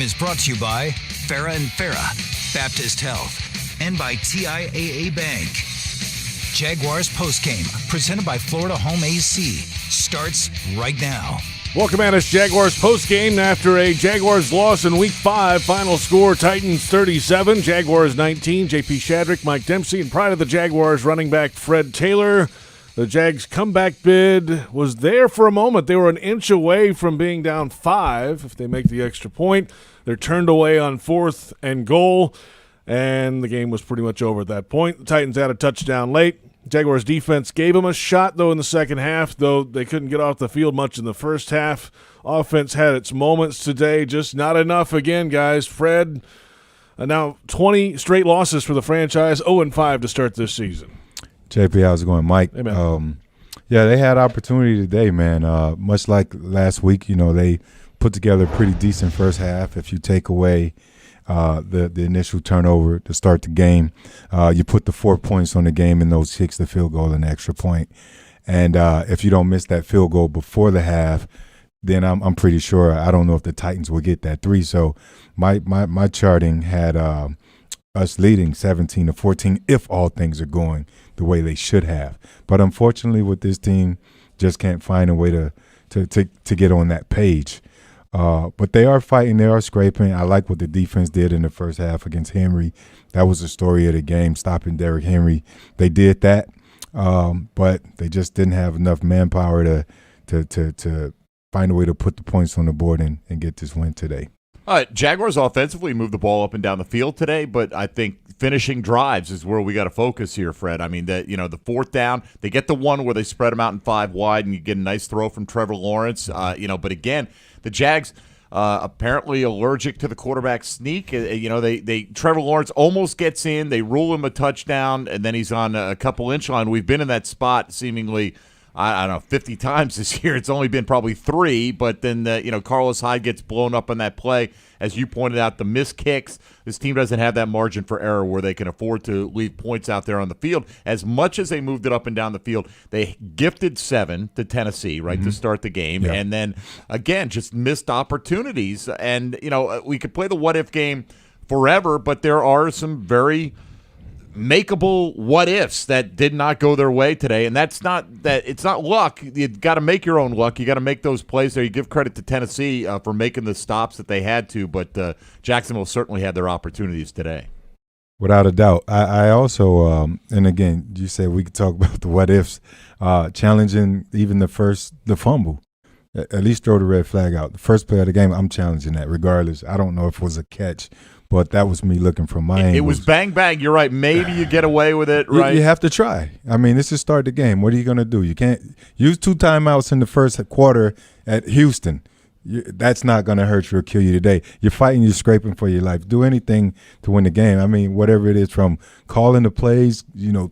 is brought to you by Farah and Farah, Baptist Health, and by TIAA Bank. Jaguars Postgame, presented by Florida Home AC, starts right now. Welcome at us, Jaguars Postgame. After a Jaguars loss in Week 5, final score Titans 37, Jaguars 19. JP Shadrick, Mike Dempsey, and pride of the Jaguars running back Fred Taylor. The Jags' comeback bid was there for a moment. They were an inch away from being down 5 if they make the extra point. They're turned away on 4th and goal, and the game was pretty much over at that point. The Titans had a touchdown late. Jaguars defense gave them a shot, though, in the second half, though they couldn't get off the field much in the first half. Offense had its moments today, just not enough again, guys. Fred, now 20 straight losses for the franchise, 0-5 to start this season. JP, how's it going, Mike? Hey, man. Yeah, they had opportunity today, man. Much like last week, they put together a pretty decent first half. If you take away the initial turnover to start the game, you put the 4 points on the game in those kicks, the field goal and the extra point. And if you don't miss that field goal before the half, then I'm pretty sure, I don't know if the Titans will get that 3. So my charting had us leading 17-14 if all things are going the way they should have. But unfortunately with this team, just can't find a way to get on that page. But they are fighting, they are scraping. I like what the defense did in the first half against Henry. That was the story of the game, stopping Derrick Henry. They did that, but they just didn't have enough manpower to find a way to put the points on the board and get this win today. Jaguars offensively moved the ball up and down the field today, but I think finishing drives is where we got to focus here, Fred. I mean, the fourth down, they get the one where they spread them out in 5 wide, and you get a nice throw from Trevor Lawrence. But again, the Jags apparently allergic to the quarterback sneak. Trevor Lawrence almost gets in, they rule him a touchdown, and then he's on a couple-inch line. We've been in that spot seemingly, I don't know, 50 times this year. It's only been probably 3, but then, Carlos Hyde gets blown up on that play. As you pointed out, the missed kicks. This team doesn't have that margin for error where they can afford to leave points out there on the field. As much as they moved it up and down the field, they gifted 7 to Tennessee, right, to start the game. Yeah. And then, again, just missed opportunities. And, we could play the what-if game forever, but there are some very makeable what-ifs that did not go their way today, and it's not luck. You've got to make your own luck. You got to make those plays there. You give credit to Tennessee for making the stops that they had to, but Jacksonville certainly had their opportunities today. Without a doubt. I also, and again, you said we could talk about the what-ifs, challenging even the fumble. At least throw the red flag out. The first play of the game, I'm challenging that regardless. I don't know if it was a catch, but that was me looking from my angle. It was bang, bang. You're right. Maybe you get away with it, right? You have to try. I mean, this is start the game. What are you going to do? You can't use 2 timeouts in the first quarter at Houston. That's not going to hurt you or kill you today. You're fighting, you're scraping for your life. Do anything to win the game. I mean, whatever it is, from calling the plays,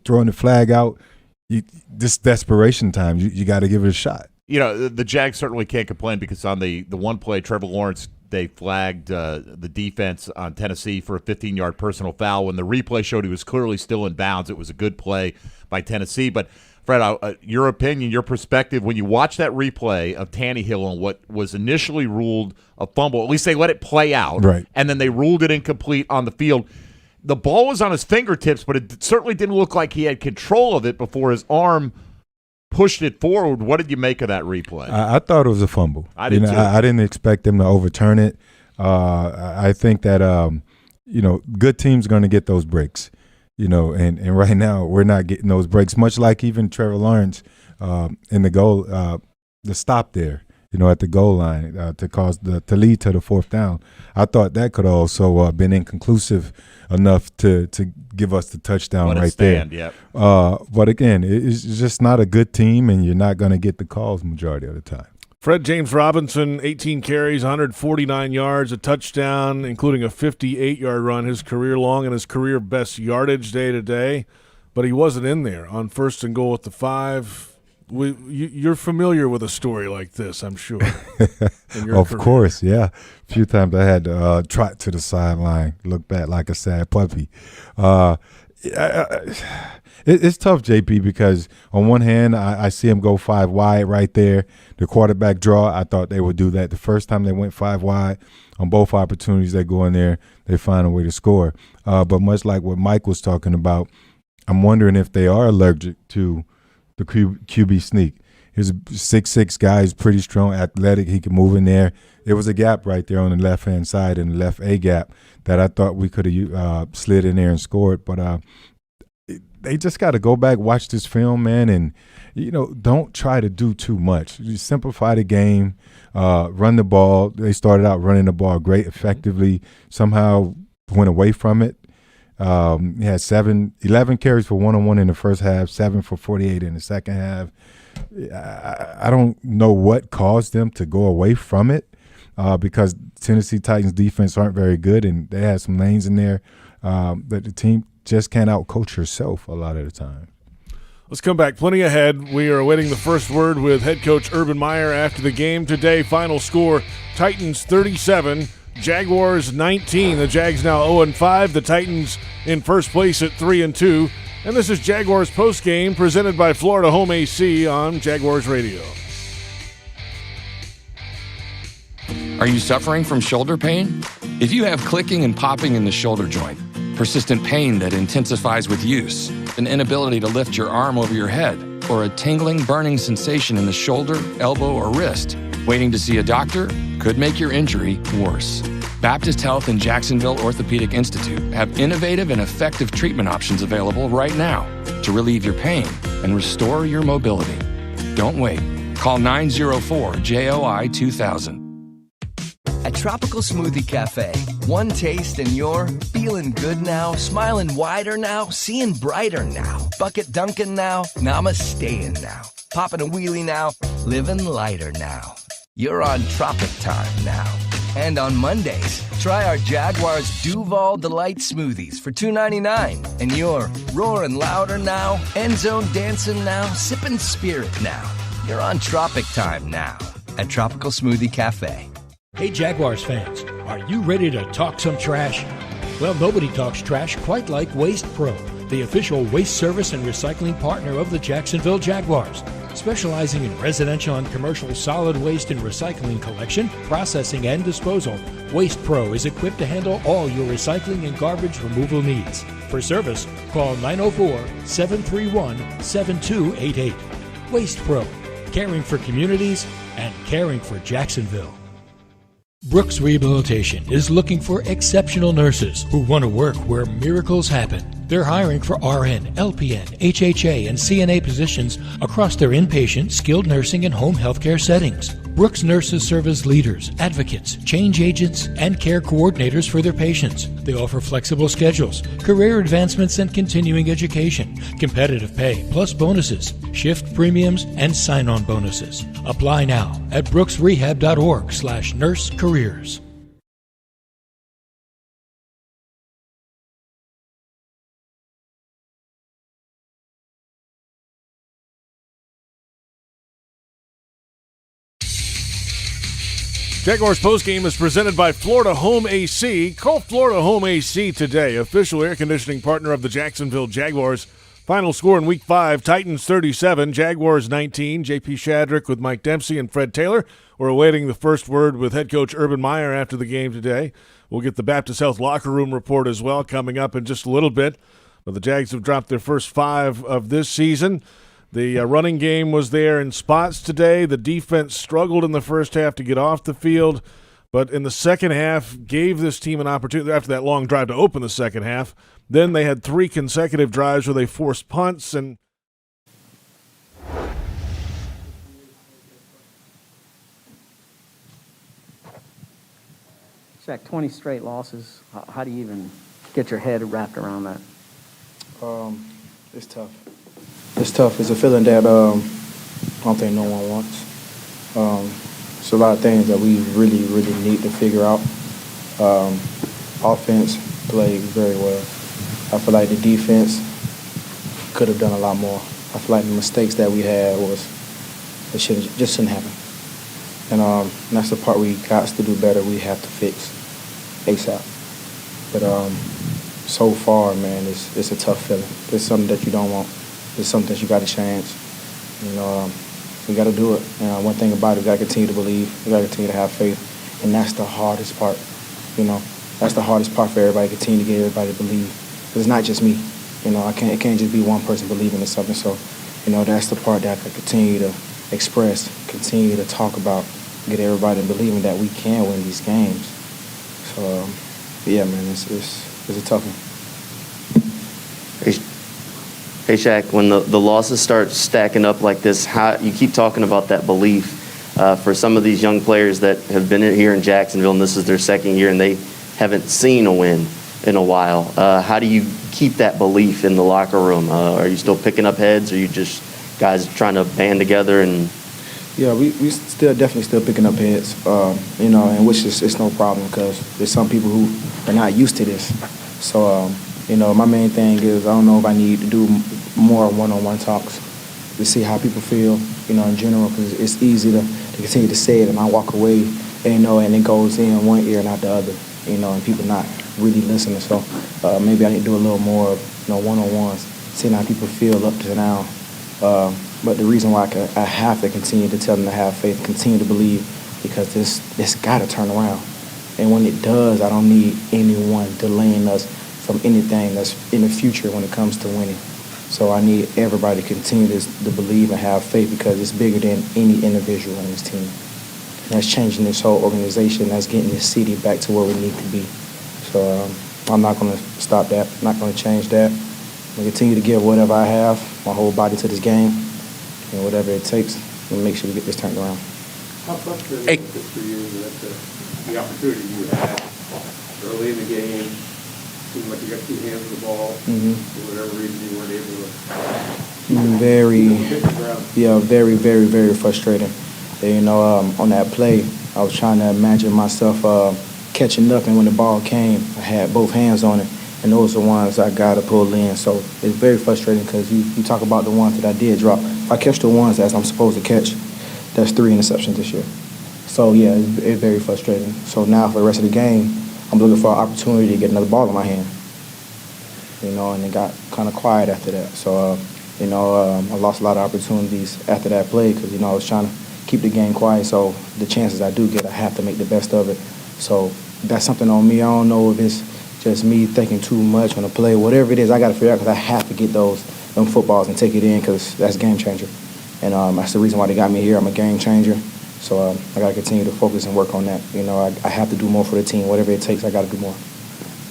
throwing the flag out, this desperation time, you got to give it a shot. The Jags certainly can't complain because on the one play, Trevor Lawrence, they flagged the defense on Tennessee for a 15-yard personal foul. When the replay showed he was clearly still in bounds, it was a good play by Tennessee. But, Fred, your opinion, your perspective, when you watch that replay of Tannehill and what was initially ruled a fumble, at least they let it play out, right, and then they ruled it incomplete on the field. The ball was on his fingertips, but it certainly didn't look like he had control of it before his arm pushed it forward. What did you make of that replay? I thought it was a fumble. I did too. I didn't expect them to overturn it. I think that good teams are going to get those breaks. And right now we're not getting those breaks. Much like even Trevor Lawrence in the goal, the stop there, at the goal line to lead to the 4th down. I thought that could also been inconclusive enough to give us the touchdown right there. Yep. But again, it's just not a good team, and you're not going to get the calls majority of the time. Fred, James Robinson, 18 carries, 149 yards, a touchdown, including a 58-yard run, his career long and his career best yardage day to day. But he wasn't in there on 1st and goal at the 5. You're familiar with a story like this, I'm sure. Of course, yeah. A few times I had to trot to the sideline, look back like a sad puppy. It's tough, JP, because on one hand, I see him go 5 wide right there. The quarterback draw, I thought they would do that the first time they went 5 wide. on both opportunities, they go in there, they find a way to score. But much like what Mike was talking about, I'm wondering if they are allergic to the QB sneak. He's a 6'6" guy. He's pretty strong, athletic. He can move in there. There was a gap right there on the left-hand side in the left A gap that I thought we could have slid in there and scored. But they just got to go back, watch this film, man, and, don't try to do too much. You simplify the game, run the ball. They started out running the ball great, effectively, somehow went away from it. He had 11 carries for one-on-one in the first half, 7 for 48 in the second half. I don't know what caused them to go away from it because Tennessee Titans defense aren't very good, and they had some lanes in there that the team just can't outcoach herself a lot of the time. Let's come back. Plenty ahead. We are awaiting the first word with head coach Urban Meyer after the game today. Final score, Titans 37, Jaguars 19. The Jags now 0-5. The Titans in first place at 3-2. And this is Jaguars Postgame presented by Florida Home AC on Jaguars Radio. Are you suffering from shoulder pain? If you have clicking and popping in the shoulder joint, persistent pain that intensifies with use, an inability to lift your arm over your head, or a tingling, burning sensation in the shoulder, elbow, or wrist, waiting to see a doctor could make your injury worse. Baptist Health and Jacksonville Orthopedic Institute have innovative and effective treatment options available right now to relieve your pain and restore your mobility. Don't wait. Call 904-JOI-2000. At Tropical Smoothie Cafe, one taste and you're feeling good now, smiling wider now, seeing brighter now, bucket dunking now, namasteing now, popping a wheelie now, living lighter now. You're on Tropic Time now. And on Mondays, try our Jaguars Duval Delight Smoothies for $2.99. And you're roaring louder now, end zone dancing now, sipping spirit now. You're on Tropic Time now at Tropical Smoothie Cafe. Hey Jaguars fans, are you ready to talk some trash? Well, nobody talks trash quite like Waste Pro, the official waste service and recycling partner of the Jacksonville Jaguars. Specializing in residential and commercial solid waste and recycling collection, processing, and disposal, Waste Pro is equipped to handle all your recycling and garbage removal needs. For service, call 904-731-7288. Waste Pro, caring for communities and caring for Jacksonville. Brooks Rehabilitation is looking for exceptional nurses who want to work where miracles happen. They're hiring for RN, LPN, HHA, and CNA positions across their inpatient, skilled nursing, and home healthcare settings. Brooks nurses serve as leaders, advocates, change agents, and care coordinators for their patients. They offer flexible schedules, career advancements, and continuing education, competitive pay, plus bonuses, shift premiums, and sign-on bonuses. Apply now at brooksrehab.org/nurse-careers. Jaguars postgame is presented by Florida Home AC. Call Florida Home AC today, official air conditioning partner of the Jacksonville Jaguars. Final score in Week 5, Titans 37, Jaguars 19. JP Shadrick with Mike Dempsey and Fred Taylor. We're awaiting the first word with head coach Urban Meyer after the game today. We'll get the Baptist Health locker room report as well coming up in just a little bit. But the Jags have dropped their first 5 of this season. The running game was there in spots today. The defense struggled in the first half to get off the field, but in the second half gave this team an opportunity after that long drive to open the second half. Then they had 3 consecutive drives where they forced punts and Jack, 20 straight losses. How do you even get your head wrapped around that? It's tough. It's tough. It's a feeling that I don't think no one wants. It's a lot of things that we really, really need to figure out. Offense played very well. I feel like the defense could have done a lot more. I feel like the mistakes that we had just shouldn't happen. And that's the part we got to do better. We have to fix ASAP. But so far, man, it's a tough feeling. It's something that you don't want. It's something that you got to change. We got to do it. One thing about it, we got to continue to believe. We got to continue to have faith. And that's the hardest part. That's the hardest part for everybody, continue to get everybody to believe. Because it's not just me. It can't just be one person believing in something. So, that's the part that I can continue to express, continue to talk about, get everybody believing that we can win these games. So, yeah, man, it's a tough one. Hey, Shaq, when the losses start stacking up like this, how you keep talking about that belief for some of these young players that have been here in Jacksonville and this is their second year and they haven't seen a win in a while. How do you keep that belief in the locker room? Are you still picking up heads? Or are you just guys trying to band together and? Yeah, we definitely still picking up heads, and which is it's no problem because there's some people who are not used to this. So, my main thing is I don't know if I need to do more one-on-one talks to see how people feel, in general, because it's easy to continue to say it and I walk away, and it goes in one ear and out the other, and people not really listening. So maybe I need to do a little more, one-on-ones, seeing how people feel up to now. But the reason why I have to continue to tell them to have faith, continue to believe, because it's got to turn around. And when it does, I don't need anyone delaying us from anything that's in the future when it comes to winning. So I need everybody to continue to believe and have faith because it's bigger than any individual on this team. And that's changing this whole organization. That's getting this city back to where we need to be. So I'm not going to stop that. I'm not going to change that. I'm going to continue to give whatever I have, my whole body to this game, and whatever it takes to make sure we get this turned around. How frustrating is it for you that the opportunity you had early in the game, seemed like you got two hands on the ball, for whatever reason you weren't able to? Very, very, very frustrating. And, on that play, I was trying to imagine myself catching up, and when the ball came, I had both hands on it, and those are the ones I got to pull in. So it's very frustrating because you talk about the ones that I did drop. If I catch the ones that I'm supposed to catch, that's 3 interceptions this year. So, yeah, it's very frustrating. So now for the rest of the game, I'm looking for an opportunity to get another ball in my hand. And it got kind of quiet after that. So, I lost a lot of opportunities after that play because, I was trying to keep the game quiet. So the chances I do get, I have to make the best of it. So that's something on me. I don't know if it's just me thinking too much on the play. Whatever it is, I got to figure out because I have to get them footballs and take it in because that's a game changer. And that's the reason why they got me here. I'm a game changer. So I got to continue to focus and work on that. I have to do more for the team. Whatever it takes, I got to do more.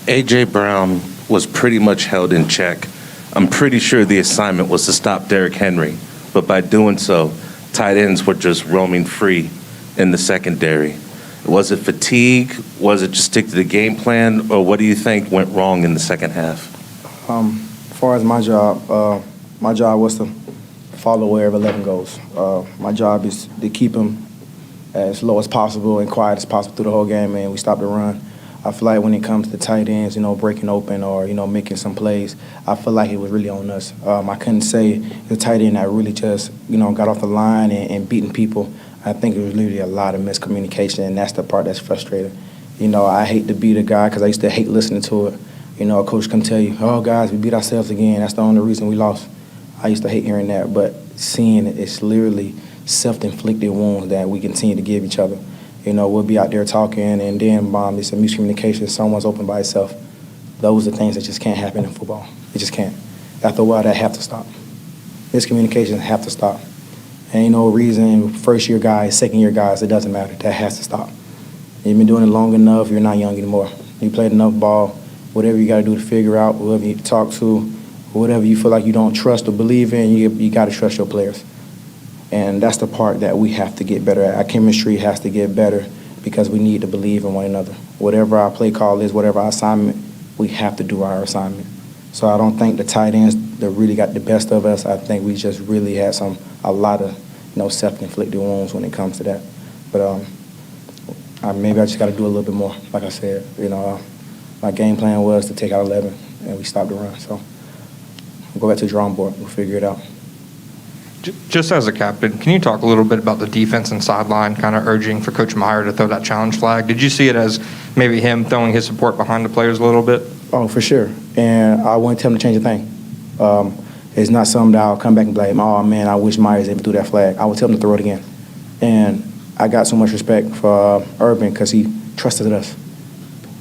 A.J. Brown was pretty much held in check. I'm pretty sure the assignment was to stop Derrick Henry. But by doing so, tight ends were just roaming free in the secondary. Was it fatigue? Was it just stick to the game plan? Or what do you think went wrong in the second half? As far as my job was to follow wherever 11 goes. My job is to keep them as low as possible and quiet as possible through the whole game, and we stop the run. I feel like when it comes to tight ends, breaking open or, making some plays, I feel like it was really on us. I couldn't say the tight end that really just, got off the line and beating people. I think it was literally a lot of miscommunication, and that's the part that's frustrating. I hate to be the guy because I used to hate listening to it. A coach can tell you, oh, guys, we beat ourselves again. That's the only reason we lost. I used to hate hearing that, but seeing it, it's literally self-inflicted wounds that we continue to give each other. We'll be out there talking, and then, it's a miscommunication. Someone's open by itself. Those are things that just can't happen in football. It just can't. After a while, that have to stop. Miscommunications have to stop. Ain't no reason, first-year guys, second-year guys, it doesn't matter. That has to stop. You've been doing it long enough, you're not young anymore. You played enough ball, whatever you got to do to figure out, whoever you need to talk to, whatever you feel like you don't trust or believe in, you got to trust your players. And that's the part that we have to get better at. Our chemistry has to get better because we need to believe in one another. Whatever our play call is, whatever our assignment, we have to do our assignment. So I don't think the tight ends that really got the best of us. I think we just really had a lot of self-inflicted wounds when it comes to that. But maybe I just got to do a little bit more. Like I said, my game plan was to take out 11, and we stopped the run. So we'll go back to the drawing board. We'll figure it out. Just as a captain, can you talk a little bit about the defense and sideline kind of urging for Coach Meyer to throw that challenge flag? Did you see it as maybe him throwing his support behind the players a little bit? Oh, for sure. And I wouldn't tell him to change a thing. It's not something that I'll come back and be like, oh, man, I wish Myers able to throw that flag. I would tell him to throw it again. And I got so much respect for Urban because he trusted us.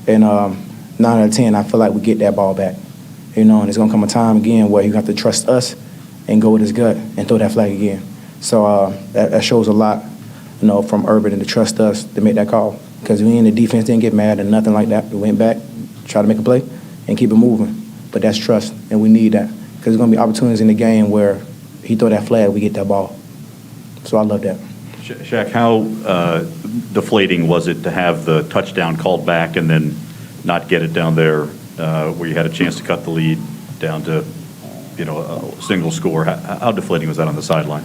And 9 out of 10, I feel like we get that ball back. And it's going to come a time again where you have to trust us and go with his gut and throw that flag again. So that shows a lot, from Urban and to trust us to make that call. Because we in the defense didn't get mad and nothing like that. We went back, tried to make a play, and keep it moving. But that's trust, and we need that. Because there's going to be opportunities in the game where he throw that flag, we get that ball. So I love that. Shaq, how deflating was it to have the touchdown called back and then not get it down there where you had a chance to cut the lead down to, a single score? How deflating was that on the sideline?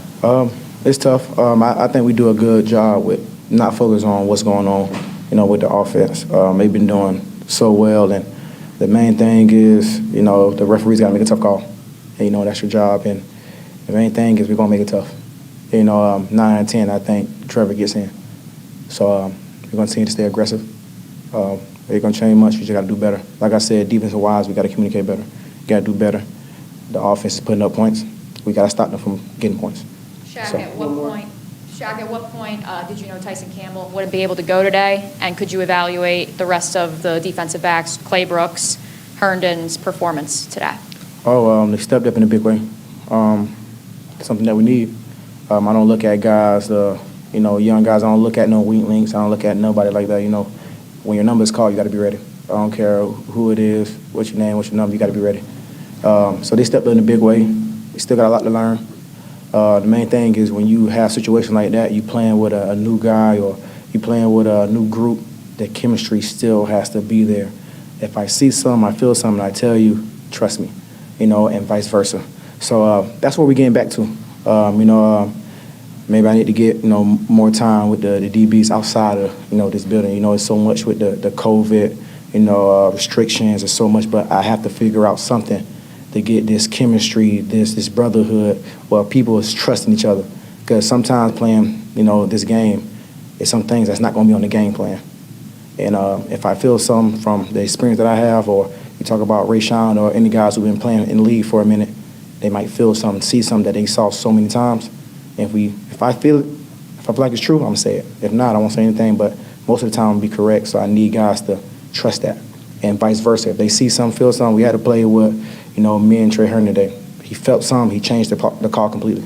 It's tough. I think we do a good job with not focusing on what's going on, with the offense. They've been doing so well, and the main thing is, the referees got to make a tough call. And, that's your job, and the main thing is we're going to make it tough. 9 out of 10, I think Trevor gets in. So we're going to continue to stay aggressive. It ain't going to change much. We just got to do better. Like I said, defensive-wise, we got to communicate better. We got to do better. The offense is putting up points. We got to stop them from getting points. Shaq, at what point did you know Tyson Campbell wouldn't be able to go today? And could you evaluate the rest of the defensive backs, Clay Brooks, Herndon's performance today? They stepped up in a big way. Something that we need. I don't look at guys, young guys. I don't look at no weak links. I don't look at nobody like that. When your number is called, you got to be ready. I don't care who it is, what's your name, what's your number, you got to be ready. So they stepped up in a big way. We still got a lot to learn. The main thing is when you have a situation like that, you playing with a new guy or you playing with a new group, the chemistry still has to be there. If I see something, I feel something, I tell you, trust me, and vice versa. So that's what we're getting back to. Maybe I need to get, more time with the DBs outside of, this building. It's so much with the COVID, restrictions and so much, but I have to figure out something to get this chemistry, this brotherhood, where people is trusting each other. Because sometimes playing, this game, is some things that's not going to be on the game plan. And if I feel something from the experience that I have, or you talk about Rayshawn or any guys who've been playing in the league for a minute, they might feel something, see something that they saw so many times. And if I feel it, if I feel like it's true, I'm going to say it. If not, I won't say anything, but most of the time I'll be correct, so I need guys to trust that. And vice versa. If they see something, feel something, we had to play with, me and Trey Herndon today. He felt something, he changed the call completely.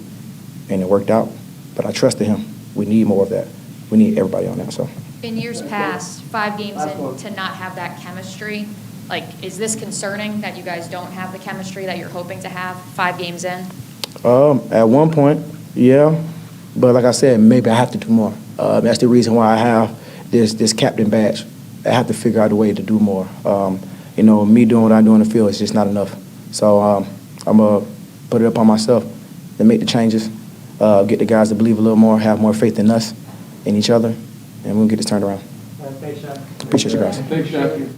And it worked out. But I trusted him. We need more of that. We need everybody on that. So. In years past, 5 games in, to not have that chemistry, is this concerning that you guys don't have the chemistry that you're hoping to have 5 games in? At one point, yeah. But like I said, maybe I have to do more. That's the reason why I have this captain badge. I have to figure out a way to do more. Me doing what I do on the field is just not enough. So I'm going to put it up on myself to make the changes, get the guys to believe a little more, have more faith in us, in each other, and we'll get this turned around. Appreciate you guys. Thanks, Shaq.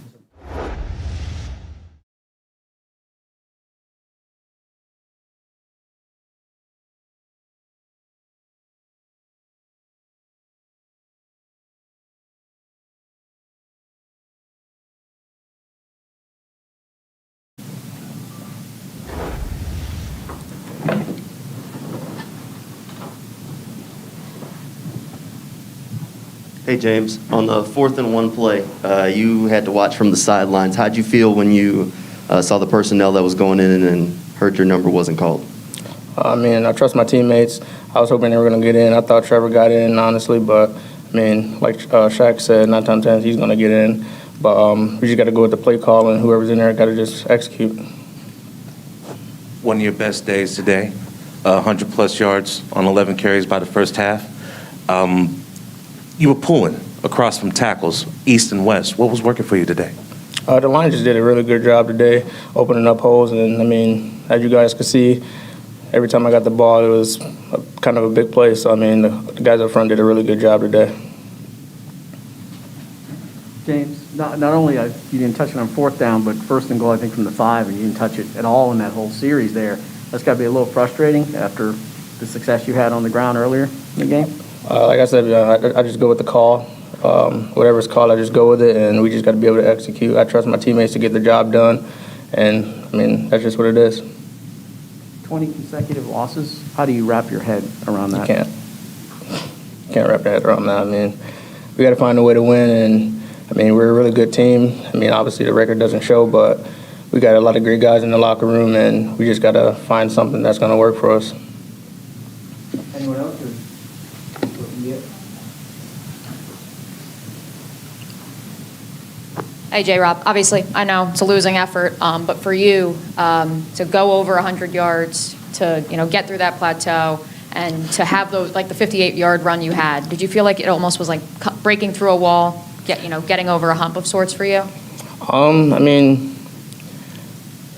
Hey, James, on the 4th and 1 play, you had to watch from the sidelines. How'd you feel when you saw the personnel that was going in and heard your number wasn't called? I trust my teammates. I was hoping they were going to get in. I thought Trevor got in, honestly, but, like Shaq said, 9 times 10, he's going to get in. But we just got to go with the play call, and whoever's in there got to just execute. One of your best days today, 100-plus yards on 11 carries by the first half. You were pulling across from tackles, east and west. What was working for you today? The line just did a really good job today, opening up holes. And, as you guys could see, every time I got the ball, it was kind of a big play. So, the guys up front did a really good job today. James, not only you didn't touch it on 4th down, but 1st and goal, I think, from the 5, and you didn't touch it at all in that whole series there. That's got to be a little frustrating after the success you had on the ground earlier in the game. Like I said, I just go with the call. Whatever's called, I just go with it, and we just got to be able to execute. I trust my teammates to get the job done, and, that's just what it is. 20 consecutive losses. How do you wrap your head around that? You can't wrap your head around that. We got to find a way to win, and, I mean, we're a really good team. I mean, obviously the record doesn't show, but we got a lot of great guys in the locker room, and we just got to find something that's going to work for us. Anyone else? Hey, J-Rob, obviously, I know it's a losing effort, but for you, to go over 100 yards, to, get through that plateau, and to have those, like the 58-yard run you had, did you feel like it almost was like breaking through a wall, getting over a hump of sorts for you? I mean,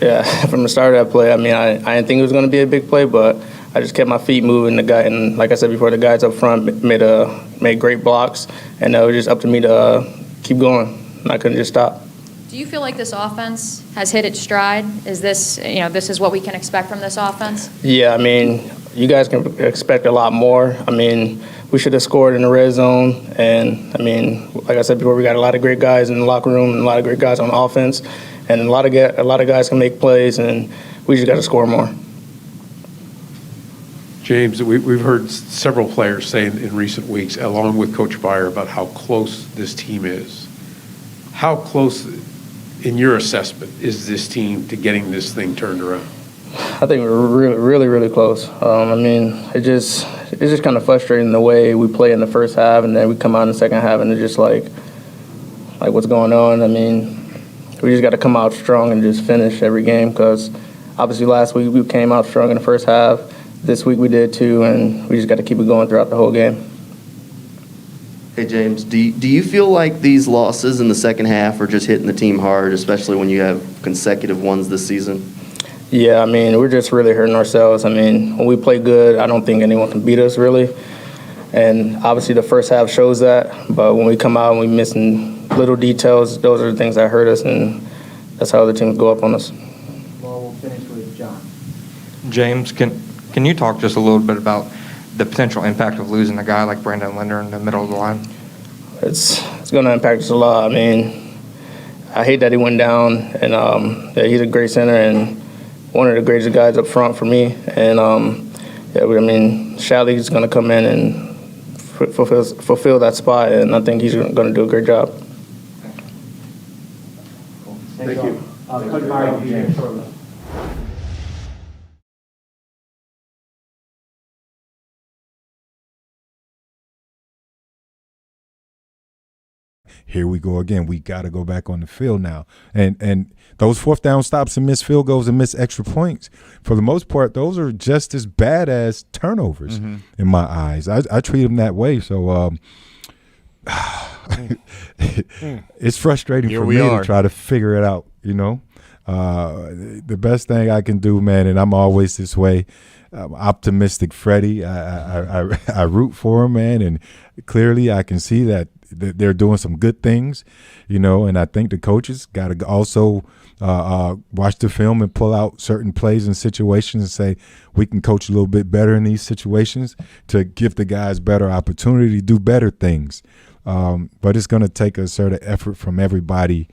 yeah, from the start of that play, I mean, I didn't think it was going to be a big play, but I just kept my feet moving. And like I said before, the guys up front made great blocks, and it was just up to me to keep going. I couldn't just stop. Do you feel like this offense has hit its stride? Is this, this is what we can expect from this offense? Yeah, I mean, you guys can expect a lot more. I mean, we should have scored in the red zone. And, I mean, like I said before, we got a lot of great guys in the locker room and a lot of great guys on offense. And a lot of guys can make plays, and we just got to score more. James, we've heard several players say in recent weeks, along with Coach Byer, about how close this team is. How close, in your assessment, is this team to getting this thing turned around? I think we're really, really, really close. I mean, it's just kind of frustrating the way we play in the first half, and then we come out in the second half, and it's just like what's going on? I mean, we just got to come out strong and just finish every game, because obviously last week we came out strong in the first half. This week we did too, and we just got to keep it going throughout the whole game. Hey, James, do you feel like these losses in the second half are just hitting the team hard, especially when you have consecutive ones this season? Yeah, I mean, we're just really hurting ourselves. I mean, when we play good, I don't think anyone can beat us, really. And obviously the first half shows that, but when we come out and we're missing little details, those are the things that hurt us, and that's how other teams go up on us. Well, we'll finish with John. James, can you talk just a little bit about the potential impact of losing a guy like Brandon Linder in the middle of the line? It's going to impact us a lot. I mean, I hate that he went down, and yeah, he's a great center and one of the greatest guys up front for me. And yeah, I mean, Shadrick going to come in and fulfill that spot, and I think he's going to do a great job. Thank you. Coach Meyer, will be here shortly. Here we go again. We got to go back on the field now. And those fourth down stops and missed field goals and missed extra points, for the most part, those are just as bad as turnovers in my eyes. I treat them that way. So it's frustrating for me to try to figure it out, The best thing I can do, man, and I'm always this way, optimistic Freddie. I root for him, man, and clearly I can see that they're doing some good things, and I think the coaches got to also watch the film and pull out certain plays and situations and say, we can coach a little bit better in these situations to give the guys better opportunity to do better things. But it's going to take a certain effort from everybody,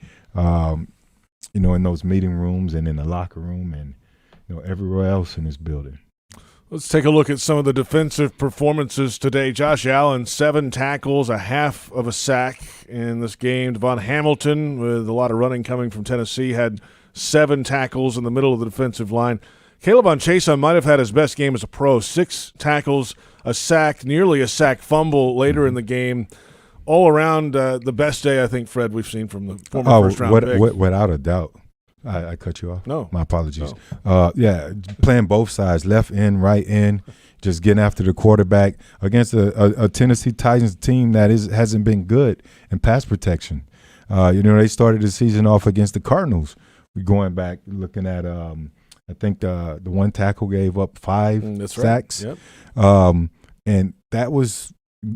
in those meeting rooms and in the locker room and, everywhere else in this building. Let's take a look at some of the defensive performances today. Josh Allen, 7 tackles, a half of a sack in this game. Devon Hamilton, with a lot of running coming from Tennessee, had 7 tackles in the middle of the defensive line. Caleb Onchesa might have had his best game as a pro. 6 tackles, a sack, nearly a sack fumble later in the game. All around the best day, I think, Fred, we've seen from the former first-round pick. Without a doubt. I cut you off? No. My apologies. No. Yeah, playing both sides, left end, right end, just getting after the quarterback against a Tennessee Titans team that hasn't been good in pass protection. They started the season off against the Cardinals. We're going back, looking at, I think the one tackle gave up 5 sacks. Right. Yep. And that was,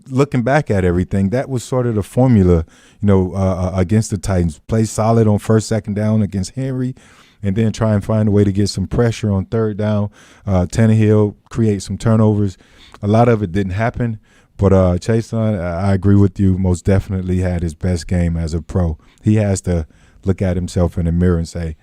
looking back at everything, that was sort of the formula, against the Titans. Play solid on first, second down against Henry, and then try and find a way to get some pressure on third down. Tannehill create some turnovers. A lot of it didn't happen, but Chason, I agree with you, most definitely had his best game as a pro. He has to look at himself in the mirror and say,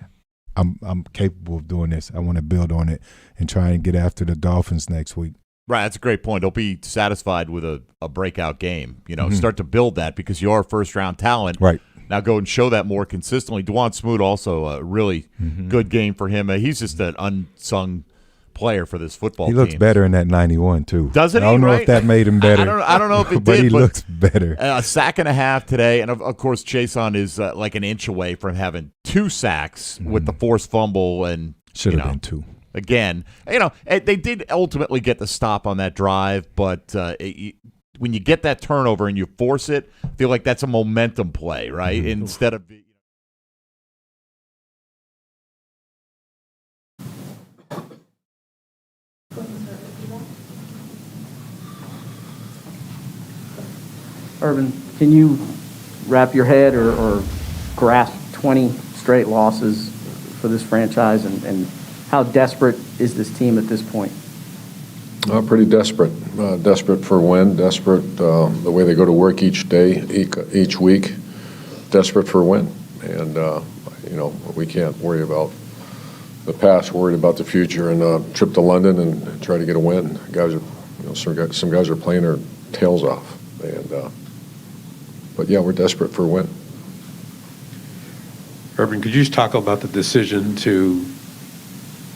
I'm capable of doing this. I want to build on it and try and get after the Dolphins next week. Right, that's a great point. Don't be satisfied with a breakout game. Start to build that, because you're a first-round talent. Right. now go and show that more consistently. Dwan Smoot also a really good game for him. He's just an unsung player for this football team. He looks better in that 91 too. Doesn't he? I don't know right? if that made him better. I don't know if it but did. He looks better. A sack and a half today, and of course, Chason is like an inch away from having 2 sacks with the forced fumble, and should have been 2. Again, they did ultimately get the stop on that drive, but when you get that turnover and you force it, I feel like that's a momentum play, right? Instead of Urban, can you wrap your head or grasp 20 straight losses for this franchise, and how desperate is this team at this point? Pretty desperate. Desperate for a win, desperate the way they go to work each day, each week, desperate for a win. And, we can't worry about the past, worried about the future, and trip to London and try to get a win. Guys are, some guys are playing their tails off. And, but yeah, we're desperate for a win. Urban, could you just talk about the decision to,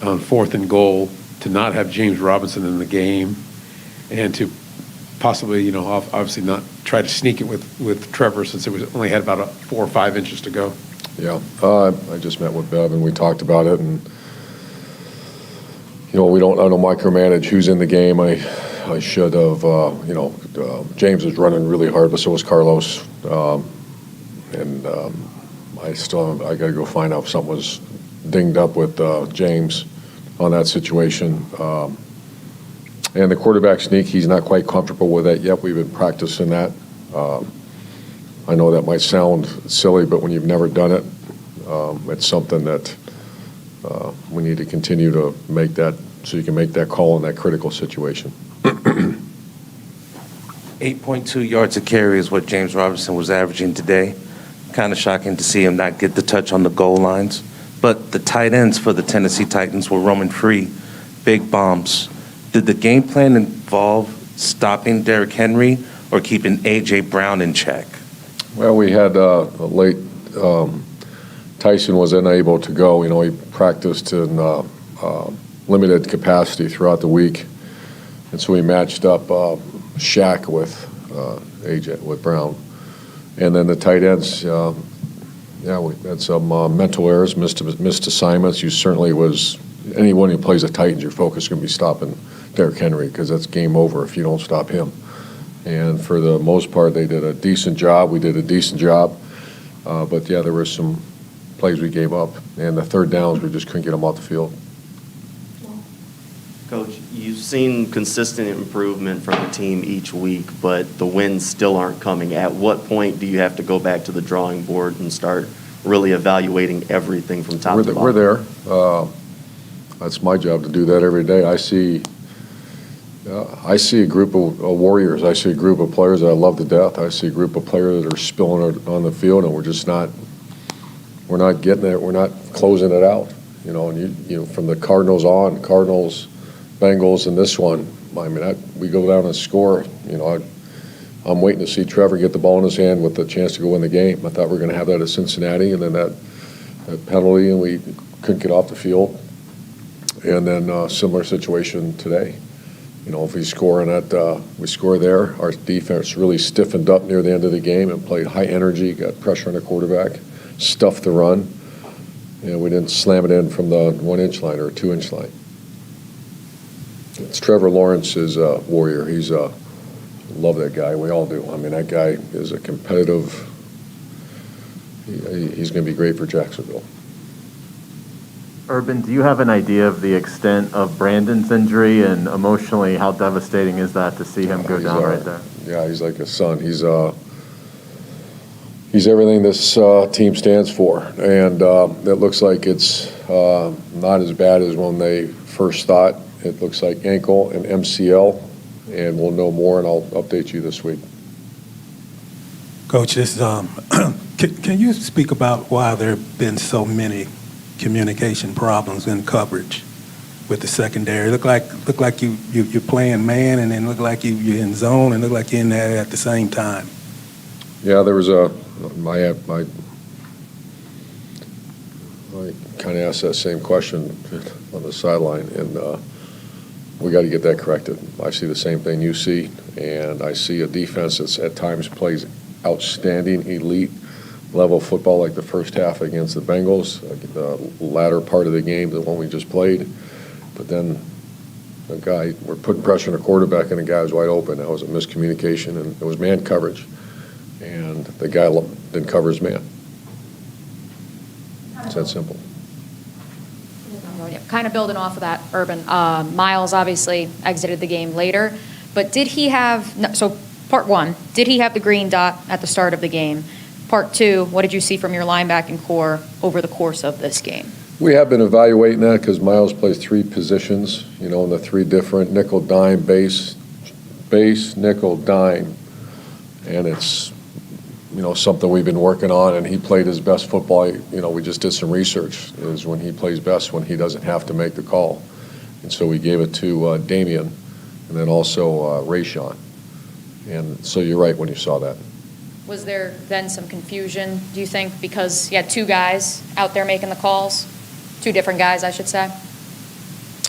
on 4th and goal, to not have James Robinson in the game, and to possibly, obviously not try to sneak it with Trevor, since it only had about 4 or 5 inches to go? Yeah, I just met with Bev and we talked about it, and I don't micromanage who's in the game. I should have, James was running really hard, but so was Carlos, and I got to go find out if something was dinged up with James on that situation. And the quarterback sneak, he's not quite comfortable with that yet. We've been practicing that. I know that might sound silly, but when you've never done it, it's something that we need to continue to make that, so you can make that call in that critical situation. 8.2 yards a carry is what James Robinson was averaging today. Kind of shocking to see him not get the touch on the goal lines. But the tight ends for the Tennessee Titans were roaming free, big bombs. Did the game plan involve stopping Derrick Henry or keeping A.J. Brown in check? Well, we had a late Tyson was unable to go. He practiced in limited capacity throughout the week. And so we matched up Shaq with A.J., with Brown. And then the tight ends, we had some mental errors, missed assignments. You certainly anyone who plays the Titans, your focus is going to be stopping Derrick Henry, because that's game over if you don't stop him. And for the most part, they did a decent job. We did a decent job. But, yeah, there were some plays we gave up. And the third downs, we just couldn't get them off the field. Coach, you've seen consistent improvement from the team each week, but the wins still aren't coming. At what point do you have to go back to the drawing board and start really evaluating everything from top to bottom? We're there. That's my job to do that every day. I see a group of warriors. I see a group of players that I love to death. I see a group of players that are spilling on the field, and we're not getting it. We're not closing it out. And from the Cardinals on, Cardinals, Bengals, and this one, we go down and score. I'm waiting to see Trevor get the ball in his hand with the chance to go win the game. I thought we were going to have that at Cincinnati, and then that penalty, and we couldn't get off the field. And then similar situation today. If we score in that, we score there. Our defense really stiffened up near the end of the game and played high energy, got pressure on the quarterback, stuffed the run, and we didn't slam it in from the 1-inch line or 2-inch line. It's Trevor Lawrence is a warrior. He's love that guy. We all do. That guy is a competitive. He's going to be great for Jacksonville. Urban, do you have an idea of the extent of Brandon's injury, and emotionally, how devastating is that to see him go down right there? Yeah, he's like a son. He's everything this team stands for, and it looks like it's not as bad as when they first thought. It looks like ankle and MCL, and we'll know more, and I'll update you this week. Coach, this can you speak about why there have been so many communication problems in coverage with the secondary? Look like you're playing man, and then look like you're in zone, and look like you're in there at the same time. Yeah, there was I kind of asked that same question on the sideline, and we got to get that corrected. I see the same thing you see, and I see a defense that's at times plays outstanding, elite level football like the first half against the Bengals, the latter part of the game, the one we just played. But then we're putting pressure on the quarterback, and the guy was wide open. That was a miscommunication, and it was man coverage. And the guy didn't cover his man. It's that simple. Kind of building off of that, Urban. Miles obviously exited the game later, but did he have, so part one, did he have the green dot at the start of the game? Part two, what did you see from your linebacking core over the course of this game? We have been evaluating that because Miles plays three positions, in the three different nickel, dime, base, nickel, dime. And it's, something we've been working on, and he played his best football. We just did some research, is when he plays best when he doesn't have to make the call. And so we gave it to Damian and then also Rayshawn. And so you're right when you saw that. Was there then some confusion, do you think, because you had two guys out there making the calls? Two different guys, I should say?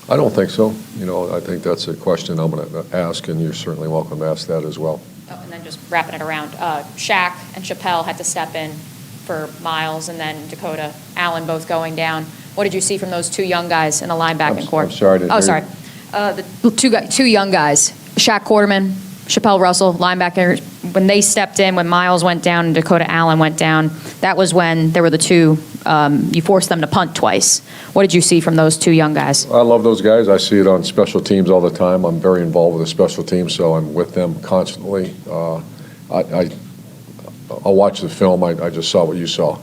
I don't think so. I think that's a question I'm going to ask, and you're certainly welcome to ask that as well. Oh, and then just wrapping it around, Shaq and Chappelle had to step in for Miles, and then Dakota Allen both going down. What did you see from those two young guys in the linebacking core? I'm sorry. The two young guys, Shaq Quarterman, Chappelle Russell, linebacker. When they stepped in, when Miles went down and Dakota Allen went down, that was when there were the two. You forced them to punt twice. What did you see from those two young guys? I love those guys. I see it on special teams all the time. I'm very involved with the special teams, so I'm with them constantly. I'll watch the film. I just saw what you saw.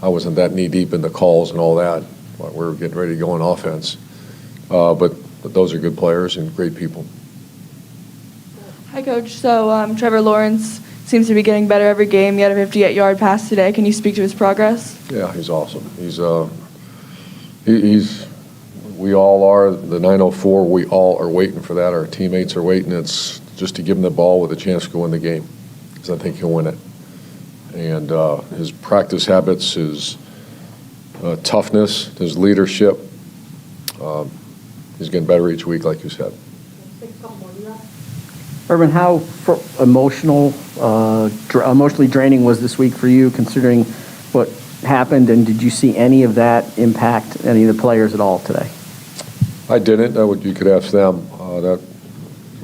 I wasn't that knee-deep in the calls and all that. We were getting ready to go on offense. But those are good players and great people. Hi, Coach. So Trevor Lawrence seems to be getting better every game. He had a 58-yard pass today. Can you speak to his progress? Yeah, he's awesome. We all are, the 904, we all are waiting for that. Our teammates are waiting. It's just to give him the ball with a chance to go win the game, because I think he'll win it. And his practice habits, his toughness, his leadership, he's getting better each week, like you said. Urban, how emotionally draining was this week for you, considering what happened, and did you see any of that impact any of the players at all today? I didn't. You could ask them.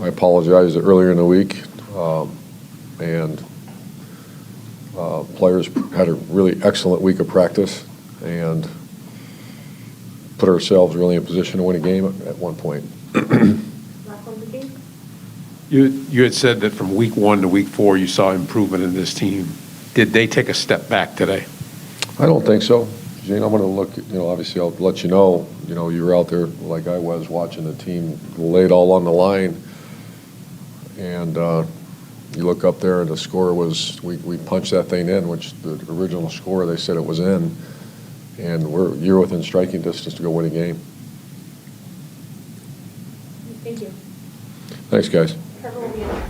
I apologize earlier in the week, and players had a really excellent week of practice and put ourselves really in position to win a game at one point. You had said that from week 1 to week 4 you saw improvement in this team. Did they take a step back today? I don't think so. Gene, I'm going to look, obviously I'll let you know, you were out there like I was watching the team lay it all on the line. And you look up there and the score was, we punched that thing in, which the original score, they said it was in. And you're within striking distance to go win a game. Thank you. Thanks, guys. Trevor will be in.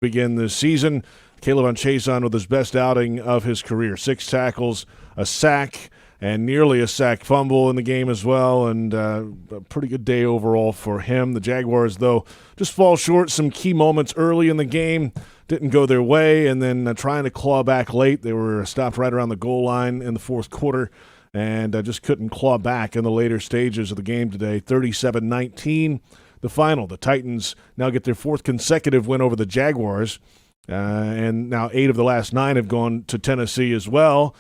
Begin this season. Caleb Chason with his best outing of his career. 6 tackles, a sack, and nearly a sack fumble in the game as well, and a pretty good day overall for him. The Jaguars, though, just fall short. Some key moments early in the game didn't go their way, and then trying to claw back late. They were stopped right around the goal line in the fourth quarter, and just couldn't claw back in the later stages of the game today. 37-19, the final. The Titans now get their 4th consecutive win over the Jaguars, and now 8 of the last 9 have gone to Tennessee as well.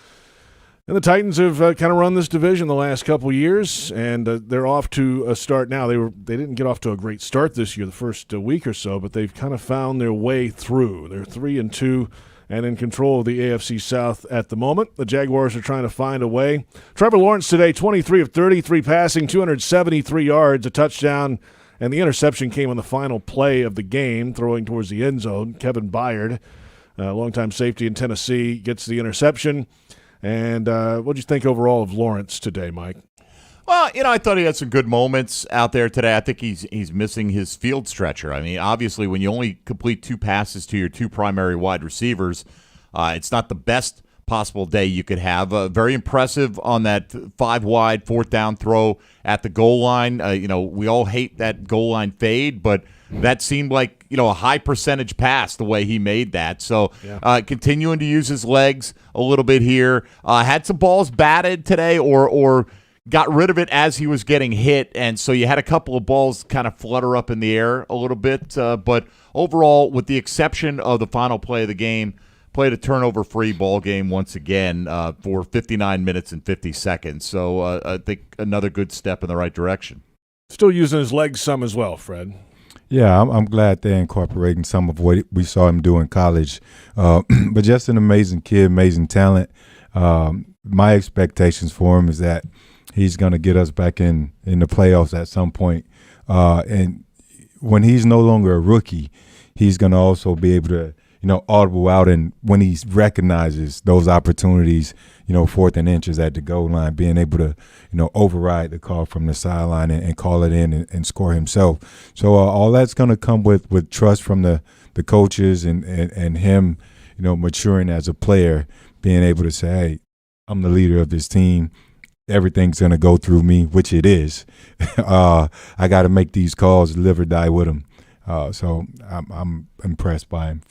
And the Titans have kind of run this division the last couple years, and they're off to a start now. They didn't get off to a great start this year, the first week or so, but they've kind of found their way through. They're 3-2 and in control of the AFC South at the moment. The Jaguars are trying to find a way. Trevor Lawrence today, 23 of 33 passing, 273 yards, a touchdown, and the interception came on the final play of the game, throwing towards the end zone. Kevin Byard, longtime safety in Tennessee, gets the interception. And what did you think overall of Lawrence today, Mike? Well, I thought he had some good moments out there today. I think he's missing his field stretcher. I mean, obviously, when you only complete 2 passes to your 2 primary wide receivers, it's not the best possible day you could have. Very impressive on that 5-wide 4th down throw at the goal line. We all hate that goal line fade, but that seemed like a high percentage pass the way he made that. So continuing to use his legs a little bit here. Had some balls batted today or got rid of it as he was getting hit, and so you had a couple of balls kind of flutter up in the air a little bit. But overall, with the exception of the final play of the game, played a turnover-free ball game once again for 59 minutes and 50 seconds. So I think another good step in the right direction. Still using his legs some as well, Fred. Yeah, I'm glad they're incorporating some of what we saw him do in college. But just an amazing kid, amazing talent. My expectations for him is that he's going to get us back in the playoffs at some point. And when he's no longer a rookie, he's going to also be able to, audible out, and when he recognizes those opportunities, 4th and inches at the goal line, being able to, override the call from the sideline and call it in and score himself. So all that's going to come with trust from the coaches and him, maturing as a player, being able to say, hey, I'm the leader of this team. Everything's going to go through me, which it is. I got to make these calls, live or die with him. So I'm impressed by him.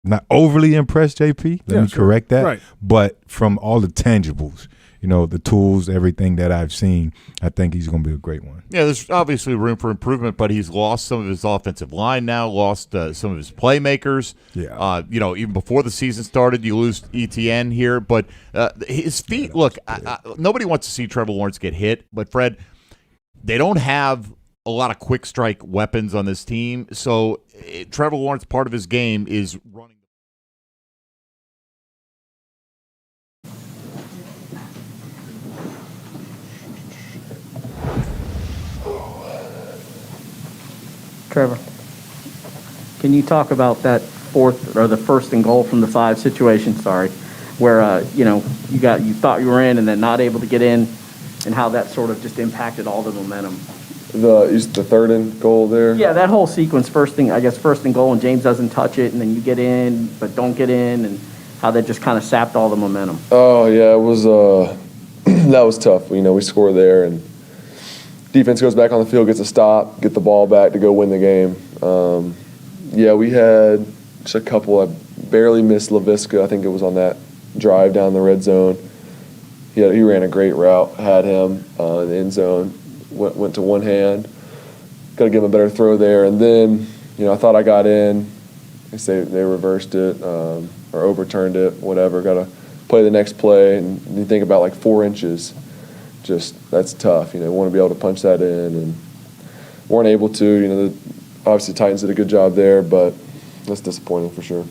Not overly impressed, JP. Let me correct that. Right. But from all the tangibles, the tools, everything that I've seen, I think he's going to be a great one. Yeah, there's obviously room for improvement, but he's lost some of his offensive line now, lost some of his playmakers. Yeah. Even before the season started, you lose ETN here. But his feet, look, nobody wants to see Trevor Lawrence get hit. But, Fred, they don't have a lot of quick strike weapons on this team. So Trevor Lawrence, part of his game is running. Trevor, can you talk about that 4th or the 1st and goal from the 5 situation? Sorry, where you thought you were in and then not able to get in, and how that sort of just impacted all the momentum. Is the 3rd and goal there? Yeah, that whole sequence, 1st and goal, and James doesn't touch it, and then you get in but don't get in, and how that just kind of sapped all the momentum. Oh yeah, it was that was tough. We score there, and defense goes back on the field, gets a stop, get the ball back to go win the game. We had just a couple. I barely missed LaVisca. I think it was on that drive down the red zone. He ran a great route, had him in the end zone. Went to one hand. Got to give him a better throw there. And then, I thought I got in. They reversed it or overturned it, whatever. Got to play the next play. And you think about like 4 inches. Just, that's tough. You want to be able to punch that in. And weren't able to. Obviously Titans did a good job there, but that's disappointing for sure.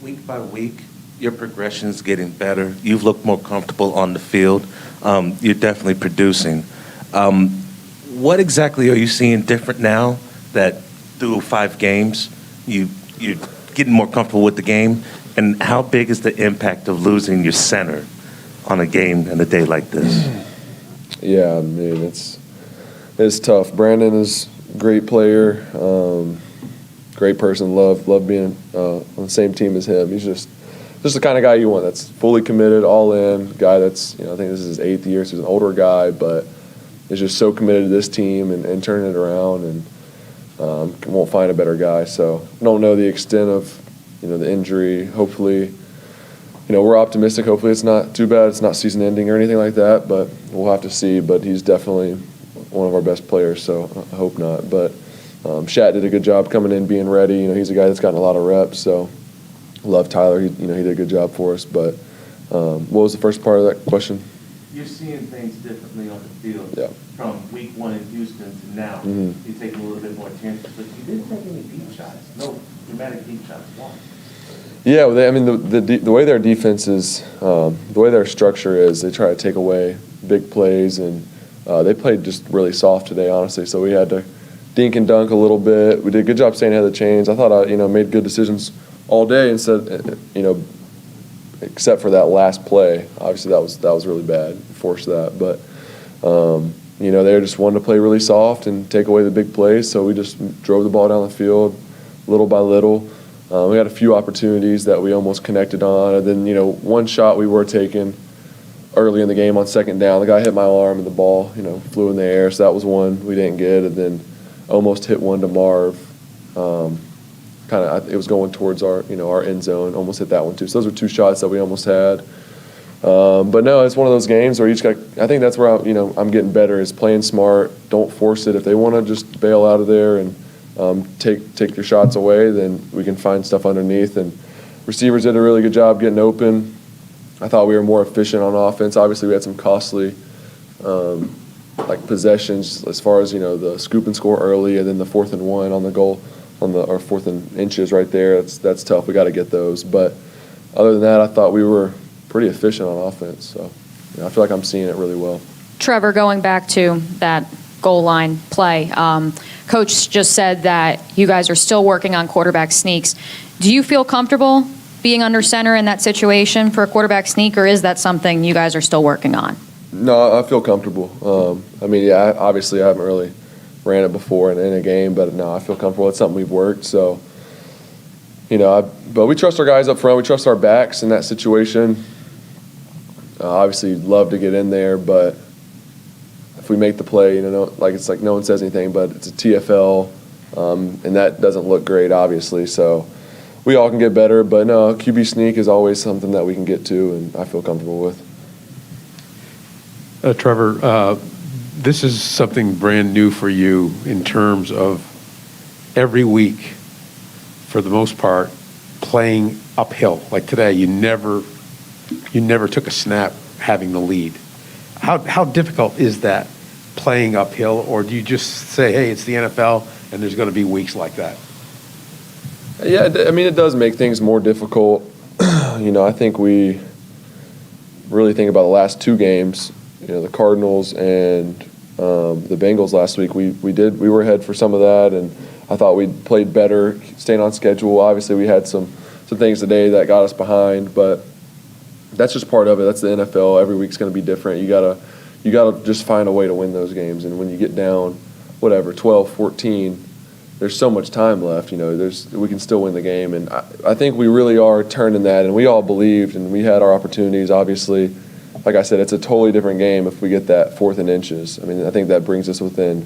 Week by week, your progression is getting better. You've looked more comfortable on the field. You're definitely producing. What exactly are you seeing different now that through 5 games you're getting more comfortable with the game? And how big is the impact of losing your center on a game and a day like this? Yeah, I mean, it's tough. Brandon is a great player, great person. Love being on the same team as him. He's just the kind of guy you want. That's fully committed, all in. Guy that's I think this is his 8th year, so he's an older guy, but is just so committed to this team and turning it around, and won't find a better guy. So I don't know the extent of the injury. Hopefully, we're optimistic. Hopefully it's not too bad. It's not season ending or anything like that, but we'll have to see. But he's definitely one of our best players, so I hope not. But Shat did a good job coming in, being ready. He's a guy that's gotten a lot of reps, so love Tyler. He did a good job for us. But what was the first part of that question? You're seeing things differently on the field from week 1 in Houston to now. Mm-hmm. You're taking a little bit more chances, but you didn't take any deep shots. No dramatic deep shots. Why? Yeah, the way their defense is, the way their structure is, they try to take away big plays, and they played just really soft today, honestly. So we had to dink and dunk a little bit. We did a good job staying ahead of the chains. I thought I made good decisions all day, instead, except for that last play. Obviously, that was really bad. Forced that, but They just wanted to play really soft and take away the big plays, so we just drove the ball down the field little by little. We had a few opportunities that we almost connected on, and then, one shot we were taking early in the game on second down. The guy hit my arm and the ball, flew in the air, so that was one we didn't get, and then almost hit one to Marv. It was going towards our end zone, almost hit that one too. So those were two shots that we almost had. But no, it's one of those games where I think that's where I'm getting better, is playing smart. Don't force it. If they want to just bail out of there and take their shots away, then we can find stuff underneath. And receivers did a really good job getting open. I thought we were more efficient on offense. Obviously, we had some costly possessions as far as the scoop and score early, and then the 4th and 1 on the goal or 4th and inches right there. That's tough. We got to get those. But other than that, I thought we were pretty efficient on offense. So I feel like I'm seeing it really well. Trevor, going back to that goal line play, Coach just said that you guys are still working on quarterback sneaks. Do you feel comfortable being under center in that situation for a quarterback sneak, or is that something you guys are still working on? No, I feel comfortable. Obviously I haven't really ran it before in a game, but no, I feel comfortable. It's something we've worked. So, but we trust our guys up front. We trust our backs in that situation. Obviously, love to get in there, but if we make the play, it's like no one says anything, but it's a TFL, and that doesn't look great, obviously. So we all can get better, but no, QB sneak is always something that we can get to, and I feel comfortable with. Trevor, this is something brand new for you in terms of every week, for the most part, playing uphill. Like today, you never took a snap having the lead. How difficult is that, playing uphill, or do you just say, hey, it's the NFL and there's going to be weeks like that? Yeah, it does make things more difficult. I think we really think about the last two games, the Cardinals and the Bengals last week. We were ahead for some of that, and I thought we played better, staying on schedule. Obviously, we had some things today that got us behind, but that's just part of it. That's the NFL. Every week's going to be different. You gotta just find a way to win those games. And when you get down, 12, 14, there's so much time left. We can still win the game. And I think we really are turning that. And we all believed, and we had our opportunities. Obviously, like I said, it's a totally different game if we get that 4th and inches. I think that brings us within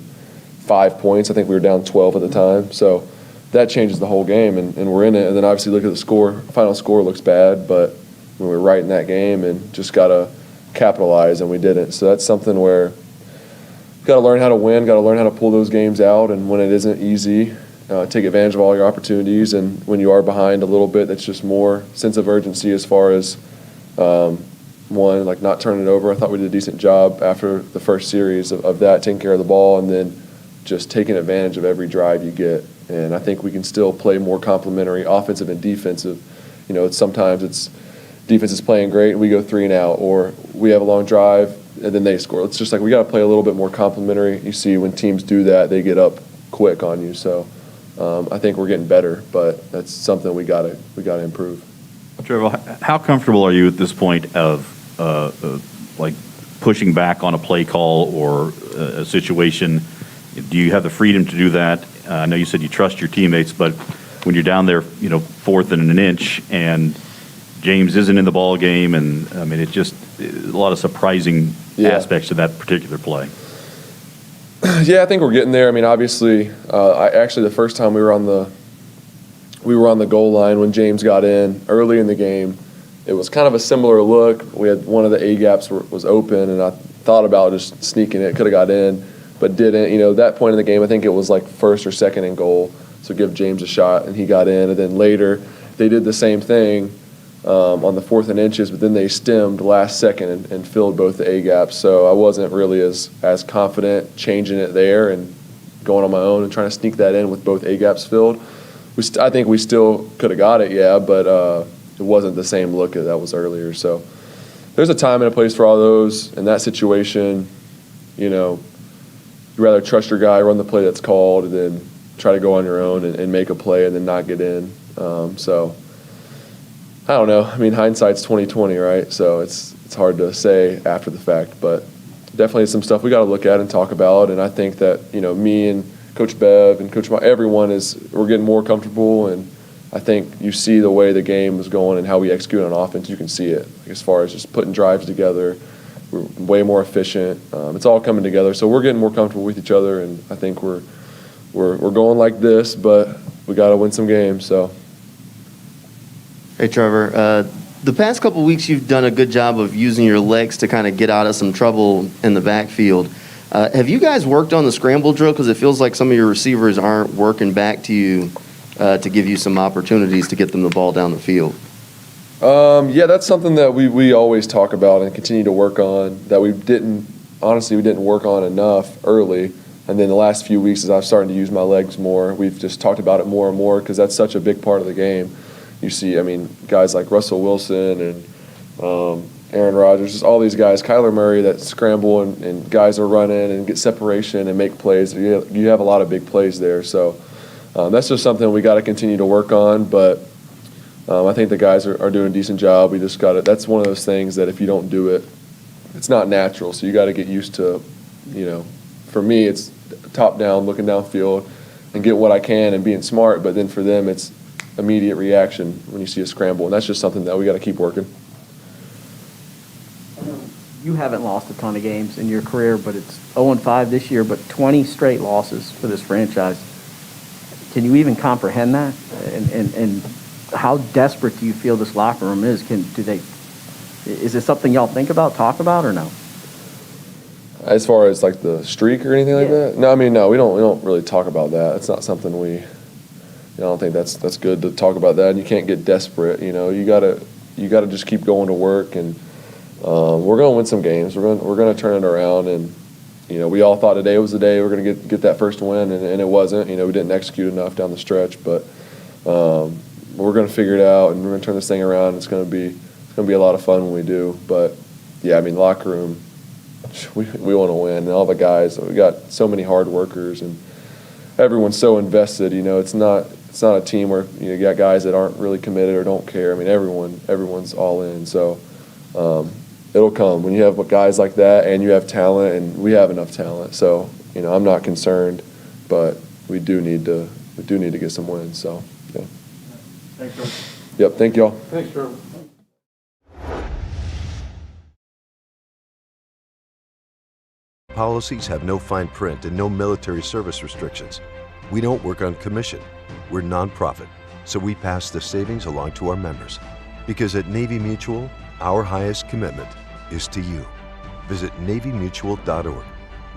5 points. I think we were down 12 at the time. So that changes the whole game, and we're in it. And then obviously look at the score. Final score looks bad, but we were right in that game and just got to capitalize, and we didn't. So that's something where you've got to learn how to win, got to learn how to pull those games out, and when it isn't easy, take advantage of all your opportunities. And when you are behind a little bit, that's just more sense of urgency as far as, not turning it over. I thought we did a decent job after the first series of that, taking care of the ball, and then just taking advantage of every drive you get. And I think we can still play more complementary, offensive and defensive. Sometimes it's defense is playing great and we go 3 and out, or we have a long drive and then they score. It's just like we got to play a little bit more complementary. You see when teams do that, they get up quick on you. So I think we're getting better, but that's something we got to improve. Trevor, how comfortable are you at this point of pushing back on a play call or a situation? Do you have the freedom to do that? I know you said you trust your teammates, but when you're down there, 4th and an inch, and James isn't in the ball game, and it's just a lot of surprising aspects to that particular play. Yeah, I think we're getting there. Obviously, the first time we were on the goal line when James got in early in the game, it was kind of a similar look. We had one of the A gaps was open, and I thought about just sneaking it. Could have got in, but didn't. That point in the game, I think it was like 1st or 2nd and goal, so give James a shot, and he got in. And then later, they did the same thing on the 4th and inches, but then they stemmed last second and filled both the A gaps. So I wasn't really as confident changing it there and going on my own and trying to sneak that in with both A gaps filled. I think we still could have got it, but it wasn't the same look that was earlier. So there's a time and a place for all those. In that situation, you'd rather trust your guy, run the play that's called, and then try to go on your own and make a play and then not get in. So I don't know. Hindsight's 20/20, right? So it's hard to say after the fact, but definitely some stuff we got to look at and talk about. And I think that, me and Coach Bev and Coach everyone we're getting more comfortable. And I think you see the way the game is going and how we execute on offense. You can see it as far as just putting drives together. We're way more efficient. It's all coming together. So we're getting more comfortable with each other. And I think we're going like this, but we got to win some games. So. Hey, Trevor. The past couple weeks, you've done a good job of using your legs to kind of get out of some trouble in the backfield. Have you guys worked on the scramble drill? Because it feels like some of your receivers aren't working back to you to give you some opportunities to get them the ball down the field. Yeah, that's something that we always talk about and continue to work on that we didn't work on enough early. And then the last few weeks, as I've started to use my legs more, we've just talked about it more and more because that's such a big part of the game. You see, guys like Russell Wilson and Aaron Rodgers, just all these guys, Kyler Murray that scramble and guys are running and get separation and make plays. You have a lot of big plays there. So that's just something we got to continue to work on. But I think the guys are doing a decent job. We just got to. That's one of those things that if you don't do it, it's not natural. So you got to get used to, for me, it's top down, looking downfield and get what I can and being smart. But then for them, it's immediate reaction when you see a scramble, and that's just something that we got to keep working. You haven't lost a ton of games in your career, but it's 0-5 this year, but 20 straight losses for this franchise. Can you even comprehend that? And how desperate do you feel this locker room is? Is it something y'all think about, talk about, or no? As far as like the streak or anything like that? No, no, we don't really talk about that. It's not something I don't think that's good to talk about that. And you can't get desperate. You gotta just keep going to work, and we're gonna win some games. We're gonna turn it around, and we all thought today was the day we're gonna get that first win, and it wasn't. We didn't execute enough down the stretch, but we're gonna figure it out, and we're gonna turn this thing around. It's gonna be a lot of fun when we do. But yeah, locker room, we want to win, and all the guys. We got so many hard workers, and everyone's so invested. It's not a team where you got guys that aren't really committed or don't care. Everyone's all in. So it'll come when you have guys like that and you have talent, and we have enough talent. So I'm not concerned, but we do need to get some wins. So yeah. Thanks, Trevor. Yep. Thank y'all. Thanks, Trevor. Policies have no fine print and no military service restrictions. We don't work on commission. We're nonprofit, so we pass the savings along to our members. Because at Navy Mutual, our highest commitment is to you. Visit NavyMutual.org.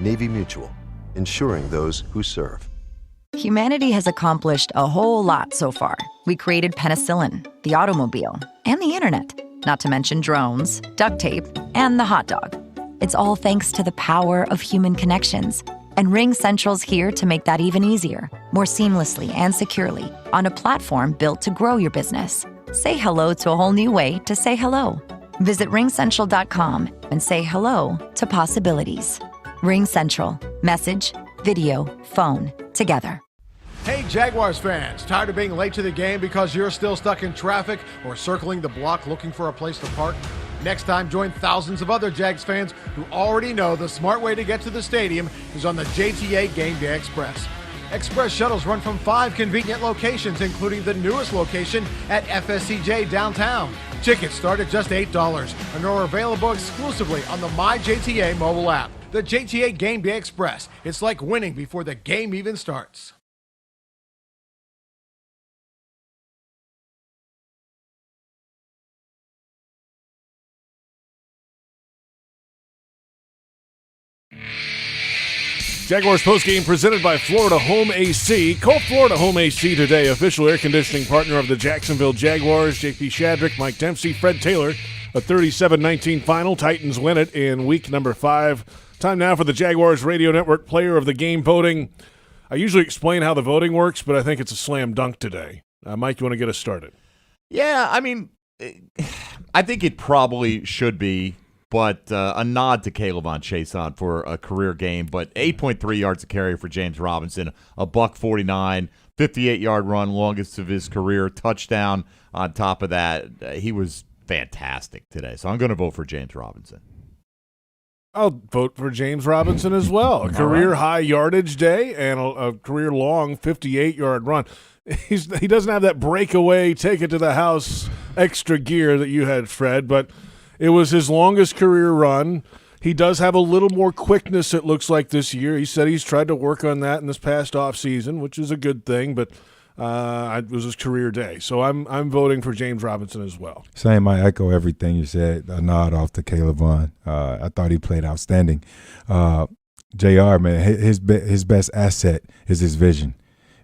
Navy Mutual, ensuring those who serve. Humanity has accomplished a whole lot so far. We created penicillin, the automobile, and the internet, not to mention drones, duct tape, and the hot dog. It's all thanks to the power of human connections. And RingCentral's here to make that even easier, more seamlessly and securely, on a platform built to grow your business. Say hello to a whole new way to say hello. Visit ringcentral.com and say hello to possibilities. RingCentral. Message, video, phone, together. Hey Jaguars fans, tired of being late to the game because you're still stuck in traffic or circling the block looking for a place to park? Next time, join thousands of other Jags fans who already know the smart way to get to the stadium is on the JTA Game Day Express. Express shuttles run from 5 convenient locations, including the newest location at FSCJ downtown. Tickets start at just $8 and are available exclusively on the MyJTA mobile app. The JTA Game Day Express. It's like winning before the game even starts. Jaguars postgame presented by Florida Home AC. Call Florida Home AC today, official air conditioning partner of the Jacksonville Jaguars. JP Shadrick, Mike Dempsey, Fred Taylor. A 37-19 final. Titans win it in week number 5. Time now for the Jaguars Radio Network Player of the Game voting. I usually explain how the voting works, but I think it's a slam dunk today. Mike, you want to get us started? Yeah, I think it probably should be. But a nod to Caleb Chason for a career game. But 8.3 yards a carry for James Robinson, a $149, 58-yard run, longest of his career, touchdown on top of that. He was fantastic today. So I'm going to vote for James Robinson. I'll vote for James Robinson as well. A career-high yardage day and a career-long 58-yard run. He doesn't have that breakaway, take-it-to-the-house extra gear that you had, Fred, but it was his longest career run. He does have a little more quickness, it looks like, this year. He said he's tried to work on that in this past offseason, which is a good thing, but it was his career day. So I'm voting for James Robinson as well. Same, I echo everything you said. A nod off to Caleb Vaughn. I thought he played outstanding. JR, man, his best asset is his vision.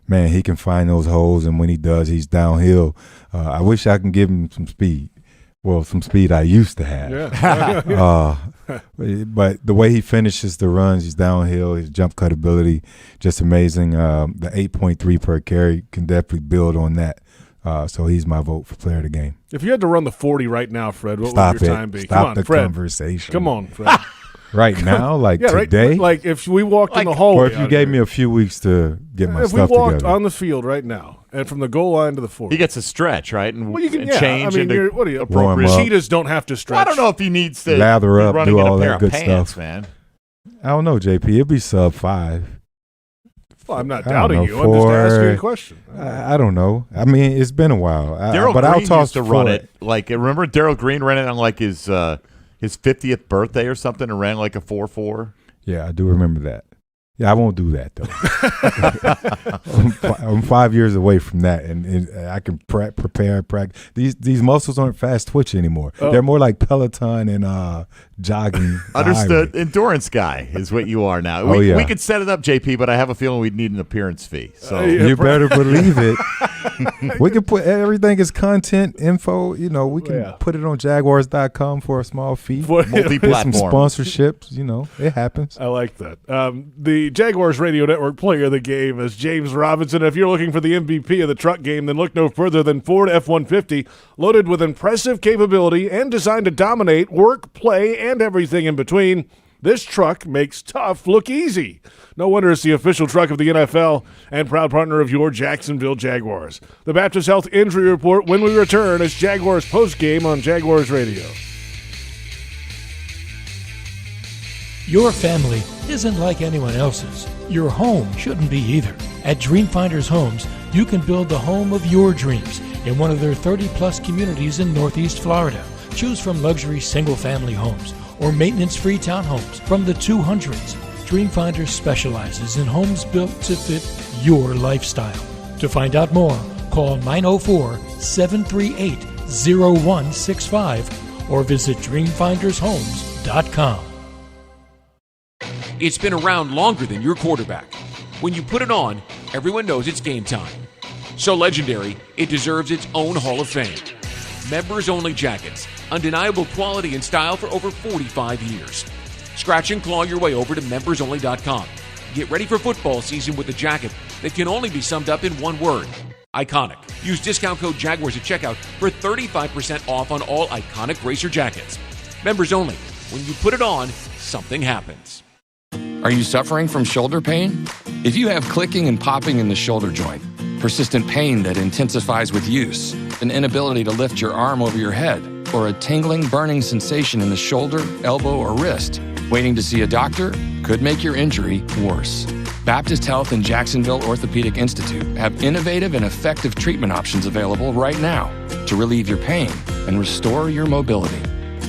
Man, he can find those holes, and when he does, he's downhill. I wish I can give him some speed. Well, some speed I used to have. Yeah. But the way he finishes the runs, he's downhill, his jump cut ability, just amazing. The 8.3 per carry can definitely build on that. So he's my vote for player of the game. If you had to run the 40 right now, Fred, what would your time be? Stop Come on, the Fred. conversation. Come on, Fred. Right now, like today? Right, like if we walked in the hallway. Or if you gave me a few weeks to get my if stuff we walked together. on the field right now and from the goal line to the 40. He gets a stretch, right? And, well, you can, and yeah, change I mean, into what are you, Warm appropriate? up. Cheetahs don't have to stretch. Well, I don't know if he needs to lather be up, running do in all a pair that of good pants, stuff. man. I don't know, JP. It'd be sub 5. Well, I'm not I don't doubting know, you. I'm just asking you a question. I don't know. I mean, it's been a while. Daryl but Green I'll toss used to for run it. Like, remember Daryl Green ran it on like his 50th birthday or something and ran like a 4.4? Yeah, I do remember that. Yeah, I won't do that, though. I'm 5 years away from that, and I can prepare, practice. These muscles aren't fast twitch anymore. Oh. They're more like Peloton and jogging. Understood. Endurance guy is what you are now. Oh, yeah. We could set it up, JP, but I have a feeling we'd need an appearance fee. So You better believe it. We can put everything as content info. You know, we can put it on Jaguars.com for a small fee. Multi-platform. Some sponsorships. You know, it happens. I like that. The Jaguars Radio Network player of the game is James Robinson. If you're looking for the MVP of the truck game, then look no further than Ford F-150, loaded with impressive capability and designed to dominate work, play, and everything in between. This truck makes tough look easy. No wonder it's the official truck of the NFL and proud partner of your Jacksonville Jaguars. The Baptist Health Injury Report when we return as Jaguars Postgame on Jaguars Radio. Your family isn't like anyone else's. Your home shouldn't be either. At Dreamfinders Homes, you can build the home of your dreams in one of their 30-plus communities in Northeast Florida. Choose from luxury single-family homes or maintenance-free townhomes from the 200s. Dreamfinders specializes in homes built to fit your lifestyle. To find out more, call 904-738-0165 or visit dreamfindershomes.com. It's been around longer than your quarterback. When you put it on, everyone knows it's game time. So legendary, it deserves its own Hall of Fame. Members-only jackets, undeniable quality and style for over 45 years. Scratch and claw your way over to membersonly.com. Get ready for football season with a jacket that can only be summed up in one word: iconic. Use discount code Jaguars at checkout for 35% off on all iconic racer jackets. Members only. When you put it on, something happens. Are you suffering from shoulder pain? If you have clicking and popping in the shoulder joint, persistent pain that intensifies with use, an inability to lift your arm over your head, or a tingling, burning sensation in the shoulder, elbow, or wrist, waiting to see a doctor could make your injury worse. Baptist Health and Jacksonville Orthopedic Institute have innovative and effective treatment options available right now to relieve your pain and restore your mobility.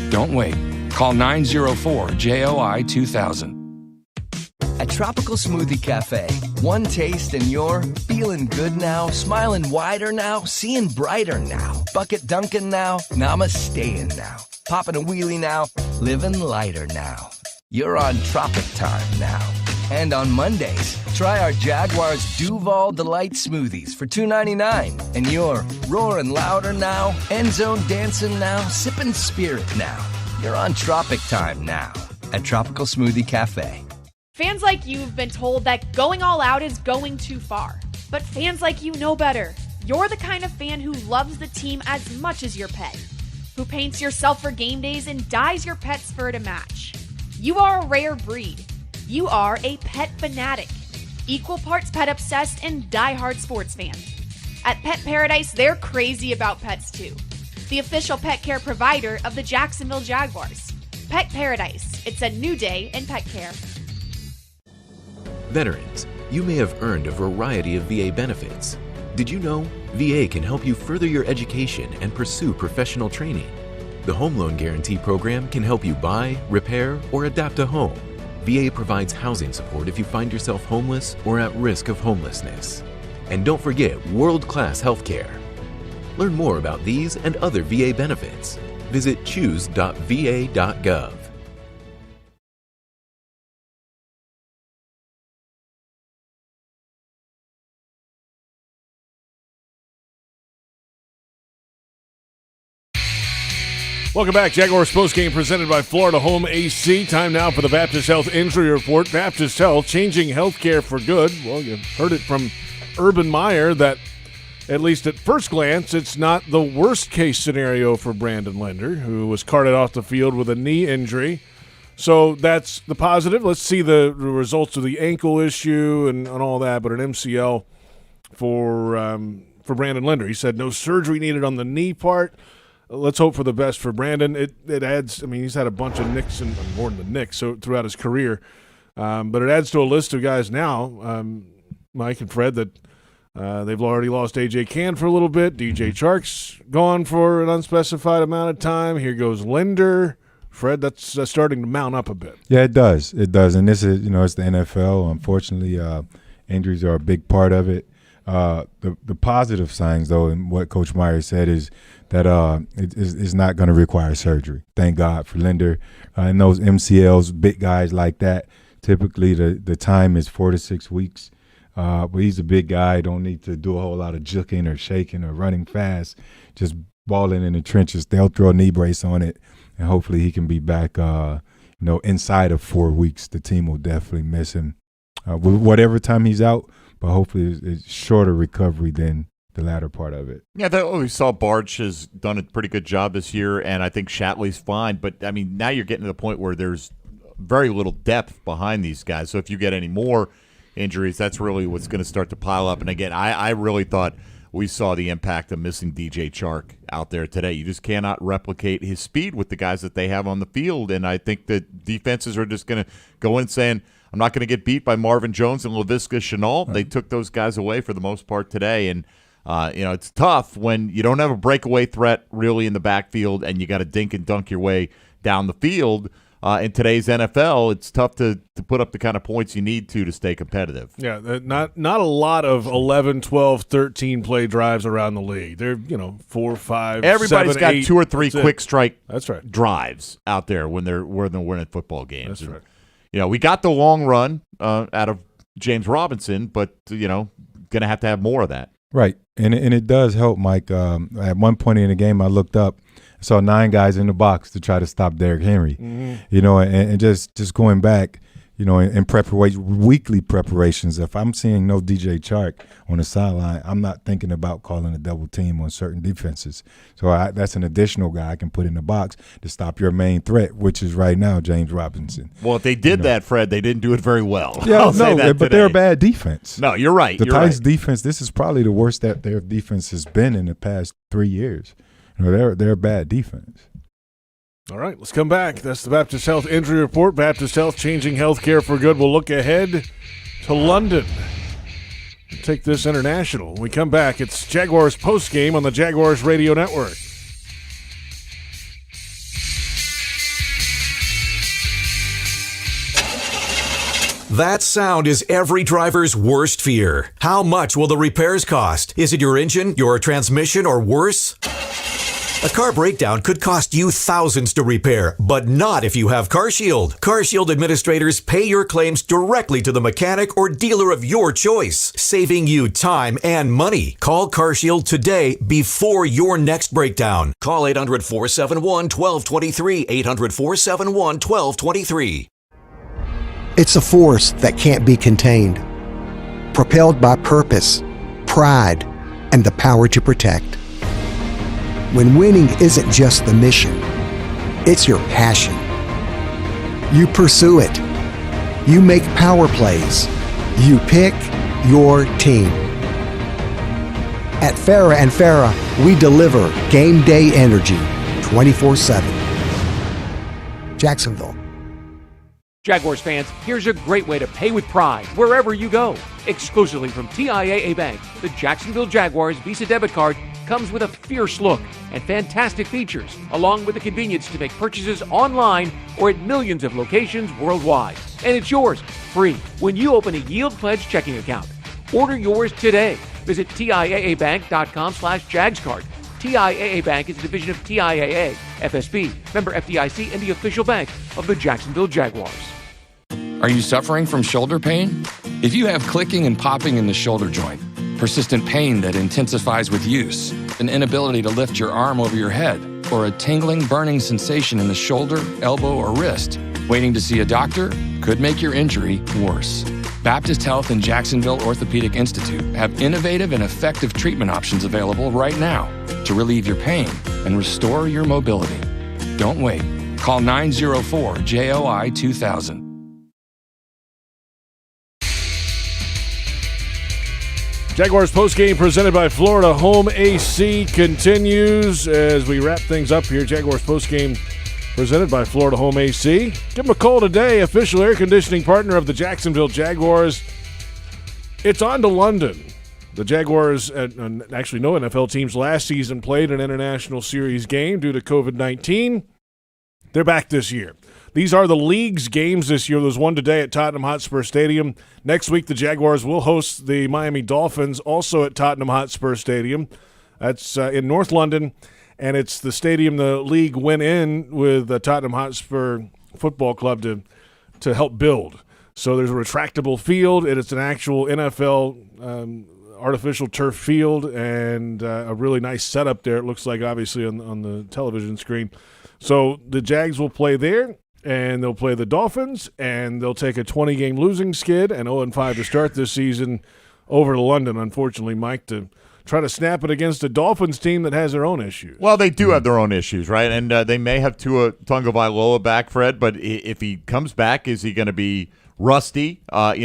Don't wait. Call 904-JOI-2000. At Tropical Smoothie Cafe, one taste and you're feeling good now, smiling wider now, seeing brighter now, bucket dunking now, namasteing now, popping a wheelie now, living lighter now. You're on Tropic Time now. And on Mondays, try our Jaguars Duval Delight Smoothies for $2.99. And you're roaring louder now, end zone dancing now, sipping spirit now. You're on Tropic Time now at Tropical Smoothie Cafe. Fans like you have been told that going all out is going too far. But fans like you know better. You're the kind of fan who loves the team as much as your pet, who paints yourself for game days and dyes your pet's fur to match. You are a rare breed. You are a pet fanatic, equal parts pet obsessed and diehard sports fan. At Pet Paradise, they're crazy about pets too. The official pet care provider of the Jacksonville Jaguars. Pet Paradise. It's a new day in pet care. Veterans, you may have earned a variety of VA benefits. Did you know VA can help you further your education and pursue professional training? The Home Loan Guarantee Program can help you buy, repair, or adapt a home. VA provides housing support if you find yourself homeless or at risk of homelessness. And don't forget world-class health care. Learn more about these and other VA benefits. Visit choose.va.gov. Welcome back. Jaguars postgame presented by Florida Home AC. Time now for the Baptist Health Injury Report. Baptist Health, changing healthcare for good. Well, you heard it from Urban Meyer that, at least at first glance, it's not the worst-case scenario for Brandon Linder, who was carted off the field with a knee injury. So that's the positive. Let's see the results of the ankle issue and all that, but an MCL for Brandon Linder. He said no surgery needed on the knee part. Let's hope for the best for Brandon. It adds, I mean, he's had a bunch of nicks and more than the nicks throughout his career. But it adds to a list of guys now, Mike and Fred, that they've already lost A.J. Cann for a little bit. DJ Chark's gone for an unspecified amount of time. Here goes Linder. Fred, that's starting to mount up a bit. Yeah, it does. It does. And this is, it's the NFL. Unfortunately, injuries are a big part of it. The positive signs, though, and what Coach Meyer said is that it's not going to require surgery. Thank God for Linder. And those MCLs, big guys like that, typically the time is 4 to 6 weeks. But he's a big guy, don't need to do a whole lot of juking or shaking or running fast, just balling in the trenches. They'll throw a knee brace on it, and hopefully he can be back, inside of 4 weeks. The team will definitely miss him. Whatever time he's out, but hopefully it's shorter recovery than the latter part of it. Yeah, we saw Barch has done a pretty good job this year, and I think Shatley's fine. But, I mean, now you're getting to the point where there's very little depth behind these guys. So if you get any more injuries, that's really what's going to start to pile up. And, again, I really thought we saw the impact of missing DJ Chark out there today. You just cannot replicate his speed with the guys that they have on the field. And I think that defenses are just going to go in saying, I'm not going to get beat by Marvin Jones and Laviska Shenault. Right. They took those guys away for the most part today. And, it's tough when you don't have a breakaway threat really in the backfield and you got to dink and dunk your way down the field. In today's NFL, it's tough to put up the kind of points you need to stay competitive. Yeah, not a lot of 11, 12, 13 play drives around the league. They're, 4, 5, Everybody's 7, got 8. 2 or 3 quick strike That's right. drive out there when they're winning football games. That's right. We got the long run out of James Robinson, but, going to have more of that. Right, and it does help, Mike. At one point in the game, I looked up, saw 9 guys in the box to try to stop Derrick Henry. Mm-hmm. And just going back, in weekly preparations, if I'm seeing no DJ Chark on the sideline, I'm not thinking about calling a double team on certain defenses. So that's an additional guy I can put in the box to stop your main threat, which is right now James Robinson. Well, if they did that, Fred, they didn't do it very well. Yeah, but they're a bad defense. No, you're right. The Titans' defense, this is probably the worst that their defense has been in the past 3 years. They're a bad defense. All right, let's come back. That's the Baptist Health Injury Report. Baptist Health, changing healthcare for good. We'll look ahead to London. Take this international. When we come back, it's Jaguars postgame on the Jaguars Radio Network. That sound is every driver's worst fear. How much will the repairs cost? Is it your engine, your transmission, or worse? A car breakdown could cost you thousands to repair, but not if you have CarShield. CarShield administrators pay your claims directly to the mechanic or dealer of your choice, saving you time and money. Call CarShield today before your next breakdown. Call 800-471-1223, 800-471-1223. It's a force that can't be contained, propelled by purpose, pride, and the power to protect. When winning isn't just the mission, it's your passion. You pursue it. You make power plays. You pick your team. At Farrah & Farrah, we deliver game day energy 24/7. Jacksonville. Jaguars fans, here's a great way to pay with pride wherever you go. Exclusively from TIAA Bank, the Jacksonville Jaguars Visa debit card comes with a fierce look and fantastic features, along with the convenience to make purchases online or at millions of locations worldwide. And it's yours, free, when you open a Yield Pledge checking account. Order yours today. Visit TIAABank.com/JagsCard. TIAA Bank is a division of TIAA, FSB, member FDIC, and the official bank of the Jacksonville Jaguars. Are you suffering from shoulder pain? If you have clicking and popping in the shoulder joint, persistent pain that intensifies with use, an inability to lift your arm over your head, or a tingling, burning sensation in the shoulder, elbow, or wrist, waiting to see a doctor could make your injury worse. Baptist Health and Jacksonville Orthopedic Institute have innovative and effective treatment options available right now to relieve your pain and restore your mobility. Don't wait. Call 904-JOI-2000. Jaguars postgame presented by Florida Home AC continues as we wrap things up here. Jaguars postgame presented by Florida Home AC. Give them a call today, official air conditioning partner of the Jacksonville Jaguars. It's on to London. The Jaguars, actually no NFL teams last season played an international series game due to COVID-19. They're back this year. These are the league's games this year. There's one today at Tottenham Hotspur Stadium. Next week, the Jaguars will host the Miami Dolphins, also at Tottenham Hotspur Stadium. That's in North London, and it's the stadium the league went in with the Tottenham Hotspur Football Club to help build. So there's a retractable field, and it's an actual NFL artificial turf field, and a really nice setup there. It looks like, obviously, on the television screen. So the Jags will play there, and they'll play the Dolphins, and they'll take a 20-game losing skid and 0-5 to start this season over to London, unfortunately, Mike, to try to snap it against a Dolphins team that has their own issues. Well, they do have their own issues, right? And they may have Tua Tagovailoa back, Fred, but if he comes back, is he going to be rusty? A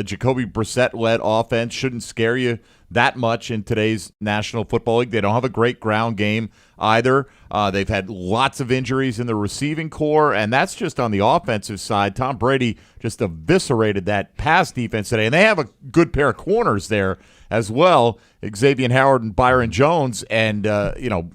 Jacoby Brissett-led offense shouldn't scare you that much in today's National Football League. They don't have a great ground game either. They've had lots of injuries in the receiving core, and that's just on the offensive side. Tom Brady just eviscerated that pass defense today, and they have a good pair of corners there as well, Xavier Howard and Byron Jones, and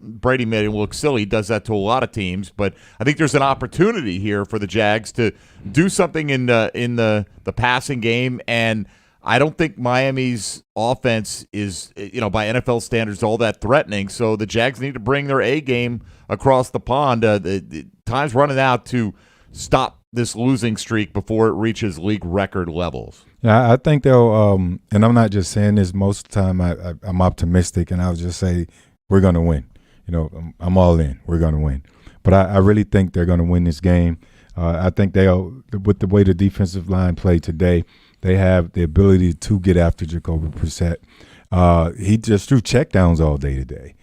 Brady made him look silly. He does that to a lot of teams, but I think there's an opportunity here for the Jags to do something in the passing game, and I don't think Miami's offense is, by NFL standards, all that threatening. So the Jags need to bring their A game across the pond. The time's running out to stop this losing streak before it reaches league record levels. Yeah, I think they'll, and I'm not just saying this. Most of the time I'm optimistic, and I'll just say we're going to win. I'm all in. We're going to win. But I really think they're going to win this game. I think they'll, with the way the defensive line played today, they have the ability to get after Jacoby Brissett. He just threw checkdowns all day today.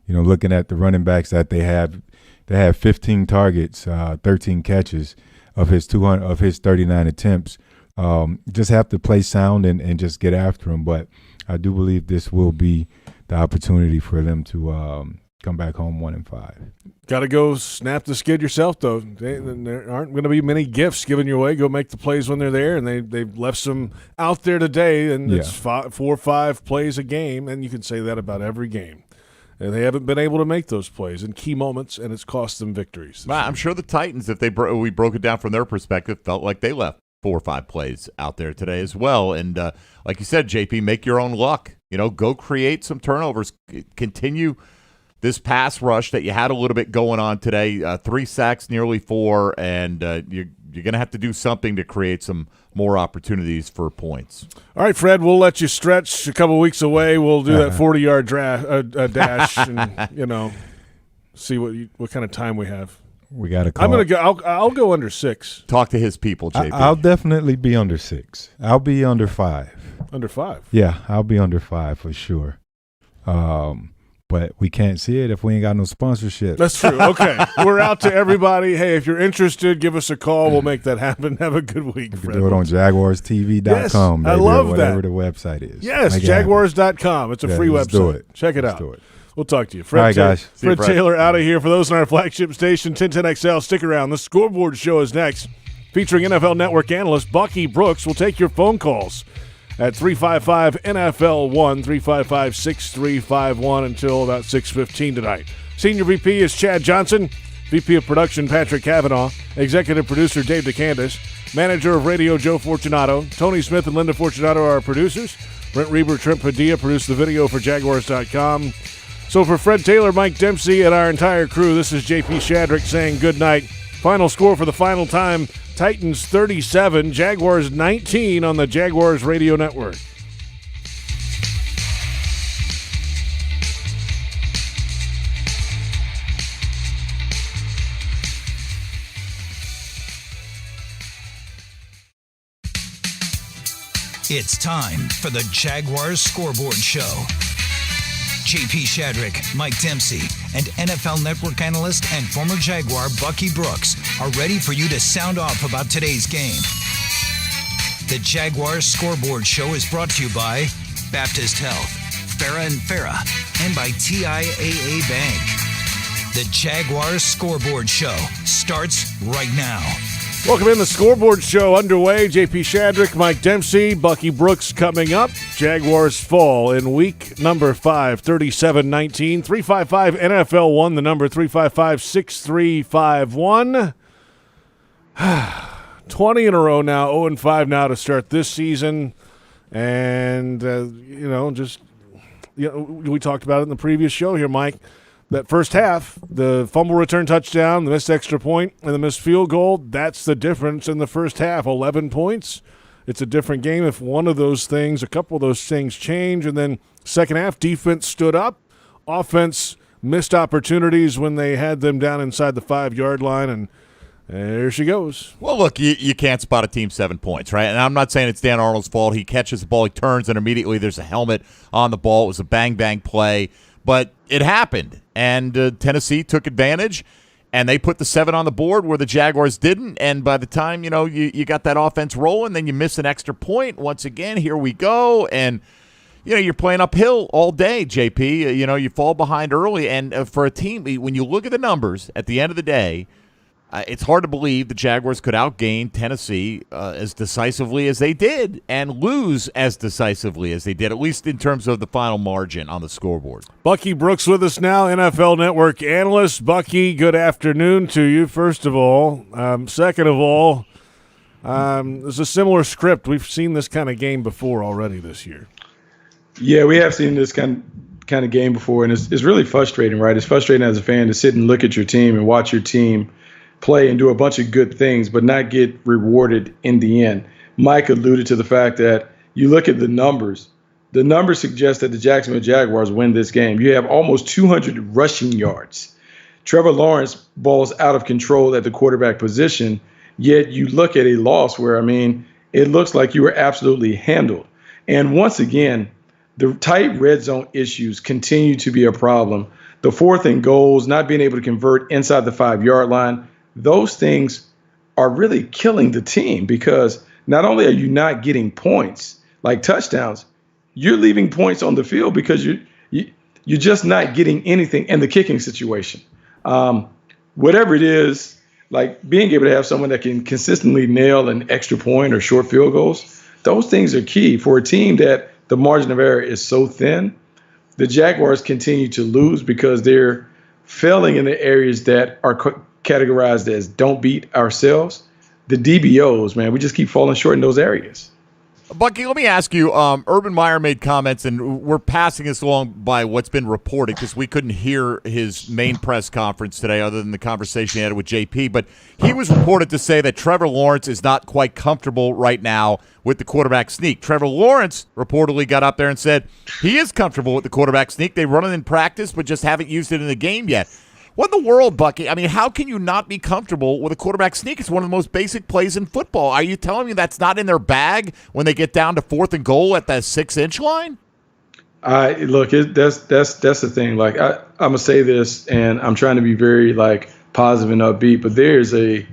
Looking at the running backs that they have 15 targets, 13 catches of his 39 attempts. Just have to play sound and just get after him. But I do believe this will be the opportunity for them to come back home 1-5. Got to go snap the skid yourself, though. There aren't going to be many gifts given your way. Go make the plays when they're there, and they've left some out there today, and it's 4 or 5 plays a game, and you can say that about every game. And they haven't been able to make those plays in key moments, and it's cost them victories. Well, I'm sure the Titans, if we broke it down from their perspective, felt like they left 4 or 5 plays out there today as well. And like you said, JP, make your own luck. Go create some turnovers. Continue this pass rush that you had a little bit going on today. 3 sacks, nearly 4, and you're going to have to do something to create some more opportunities for points. All right, Fred, we'll let you stretch a couple weeks away. We'll do that 40-yard dash and, see what kind of time we have. We got to call. I'm going to go. I'll go under 6. Talk to his people, JP. I'll definitely be under 6. I'll be under 5. Under 5? Yeah, I'll be under 5 for sure. But we can't see it if we ain't got no sponsorship. That's true. Okay. We're out to everybody. Hey, if you're interested, give us a call. We'll make that happen. Have a good week, Fred. Do it on JaguarsTV.com. Yes, I love whatever that. the website is. Yes, Jaguars.com. It's a free website. Do it. Check it out. Do it. We'll talk to you. All right, guys. Fred Taylor out of here. For those on our flagship station, 1010XL, stick around. The Scoreboard Show is next, featuring NFL Network analyst Bucky Brooks. Will take your phone calls at 355-NFL-1, 355-6351 until about 6:15 tonight. Senior VP is Chad Johnson. VP of Production, Patrick Kavanaugh. Executive Producer, Dave DeCandis. Manager of Radio, Joe Fortunato. Tony Smith and Linda Fortunato are our producers. Brent Reber, Trent Padilla produced the video for Jaguars.com. So for Fred Taylor, Mike Dempsey, and our entire crew, this is JP Shadrick saying good night. Final score for the final time, Titans 37, Jaguars 19 on the Jaguars Radio Network. It's time for the Jaguars Scoreboard Show. JP Shadrick, Mike Dempsey, and NFL Network analyst and former Jaguar Bucky Brooks are ready for you to sound off about today's game. The Jaguars Scoreboard Show is brought to you by Baptist Health, Farah & Farah, and by TIAA Bank. The Jaguars Scoreboard Show starts right now. Welcome in, the Scoreboard Show underway. JP Shadrick, Mike Dempsey, Bucky Brooks coming up. Jaguars fall in week number 5, 37-19. 355-NFL-1, the number 355-6351. 20 in a row now, 0-5 now to start this season. And, we talked about it in the previous show here, Mike. That first half, the fumble return touchdown, the missed extra point, and the missed field goal, that's the difference in the first half. 11 points. It's a different game if one of those things, a couple of those things change. And then second half, defense stood up. Offense missed opportunities when they had them down inside the 5-yard line, and there she goes. Well, look, you can't spot a team 7 points, right? And I'm not saying it's Dan Arnold's fault. He catches the ball, he turns, and immediately there's a helmet on the ball. It was a bang-bang play. But it happened, and Tennessee took advantage, and they put the 7 on the board where the Jaguars didn't. And by the time, you got that offense rolling, then you miss an extra point. Once again, here we go. And, you're playing uphill all day, JP. You fall behind early. And for a team, when you look at the numbers at the end of the day, it's hard to believe the Jaguars could outgain Tennessee as decisively as they did and lose as decisively as they did, at least in terms of the final margin on the scoreboard. Bucky Brooks with us now, NFL Network analyst. Bucky, good afternoon to you, first of all. Second of all, there's a similar script. We've seen this kind of game before already this year. Yeah, we have seen this kind of game before, and it's really frustrating, right? It's frustrating as a fan to sit and look at your team and watch your team play and do a bunch of good things, but not get rewarded in the end. Mike alluded to the fact that you look at the numbers. The numbers suggest that the Jacksonville Jaguars win this game. You have almost 200 rushing yards. Trevor Lawrence balls out of control at the quarterback position, yet you look at a loss where, it looks like you were absolutely handled. And once again, the tight red zone issues continue to be a problem. The 4th and goals, not being able to convert inside the 5-yard line, those things are really killing the team because not only are you not getting points like touchdowns, you're leaving points on the field because you're just not getting anything in the kicking situation. Whatever it is, like being able to have someone that can consistently nail an extra point or short field goals, those things are key for a team that the margin of error is so thin. The Jaguars continue to lose because they're failing in the areas that are categorized as don't beat ourselves. The DBOs, man, we just keep falling short in those areas. Bucky, let me ask you, Urban Meyer made comments, and we're passing this along by what's been reported because we couldn't hear his main press conference today other than the conversation he had with JP, but he was reported to say that Trevor Lawrence is not quite comfortable right now with the quarterback sneak. Trevor Lawrence reportedly got up there and said he is comfortable with the quarterback sneak. They run it in practice but just haven't used it in the game yet. What in the world, Bucky? How can you not be comfortable with a quarterback sneak? It's one of the most basic plays in football. Are you telling me that's not in their bag when they get down to 4th and goal at the 6-inch line? Look, that's the thing. Like I'm gonna say this, and I'm trying to be very positive and upbeat, but there's a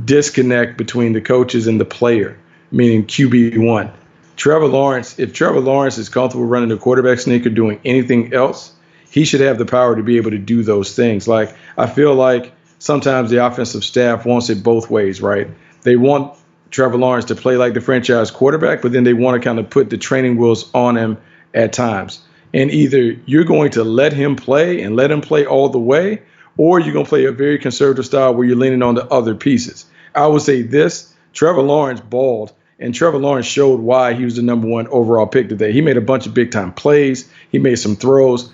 disconnect between the coaches and the player, meaning QB1. Trevor Lawrence, if Trevor Lawrence is comfortable running the quarterback sneak or doing anything else, he should have the power to be able to do those things. Like, I feel like sometimes the offensive staff wants it both ways, right? They want Trevor Lawrence to play like the franchise quarterback, but then they want to kind of put the training wheels on him at times. And either you're going to let him play and let him play all the way, or you're going to play a very conservative style where you're leaning on the other pieces. I would say this: Trevor Lawrence balled, and Trevor Lawrence showed why he was the number 1 overall pick today. He made a bunch of big-time plays. He made some throws.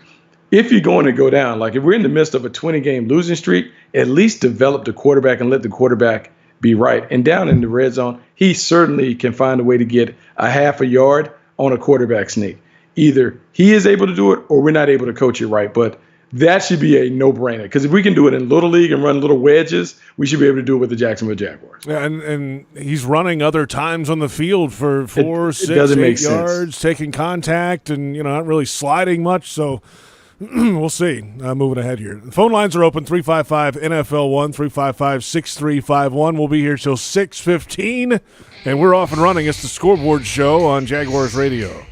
If you're going to go down, like if we're in the midst of a 20-game losing streak, at least develop the quarterback and let the quarterback be right. And down in the red zone, he certainly can find a way to get a half a yard on a quarterback sneak. Either he is able to do it or we're not able to coach it right. But that should be a no-brainer, because if we can do it in Little League and run little wedges, we should be able to do it with the Jacksonville Jaguars. Yeah, and he's running other times on the field for 4, 6, 8 yards, taking contact and, not really sliding much. So we'll see. Moving ahead here. The phone lines are open, 355-NFL1, 355-6351. We'll be here till 6:15, and we're off and running. It's the Scoreboard Show on Jaguars Radio.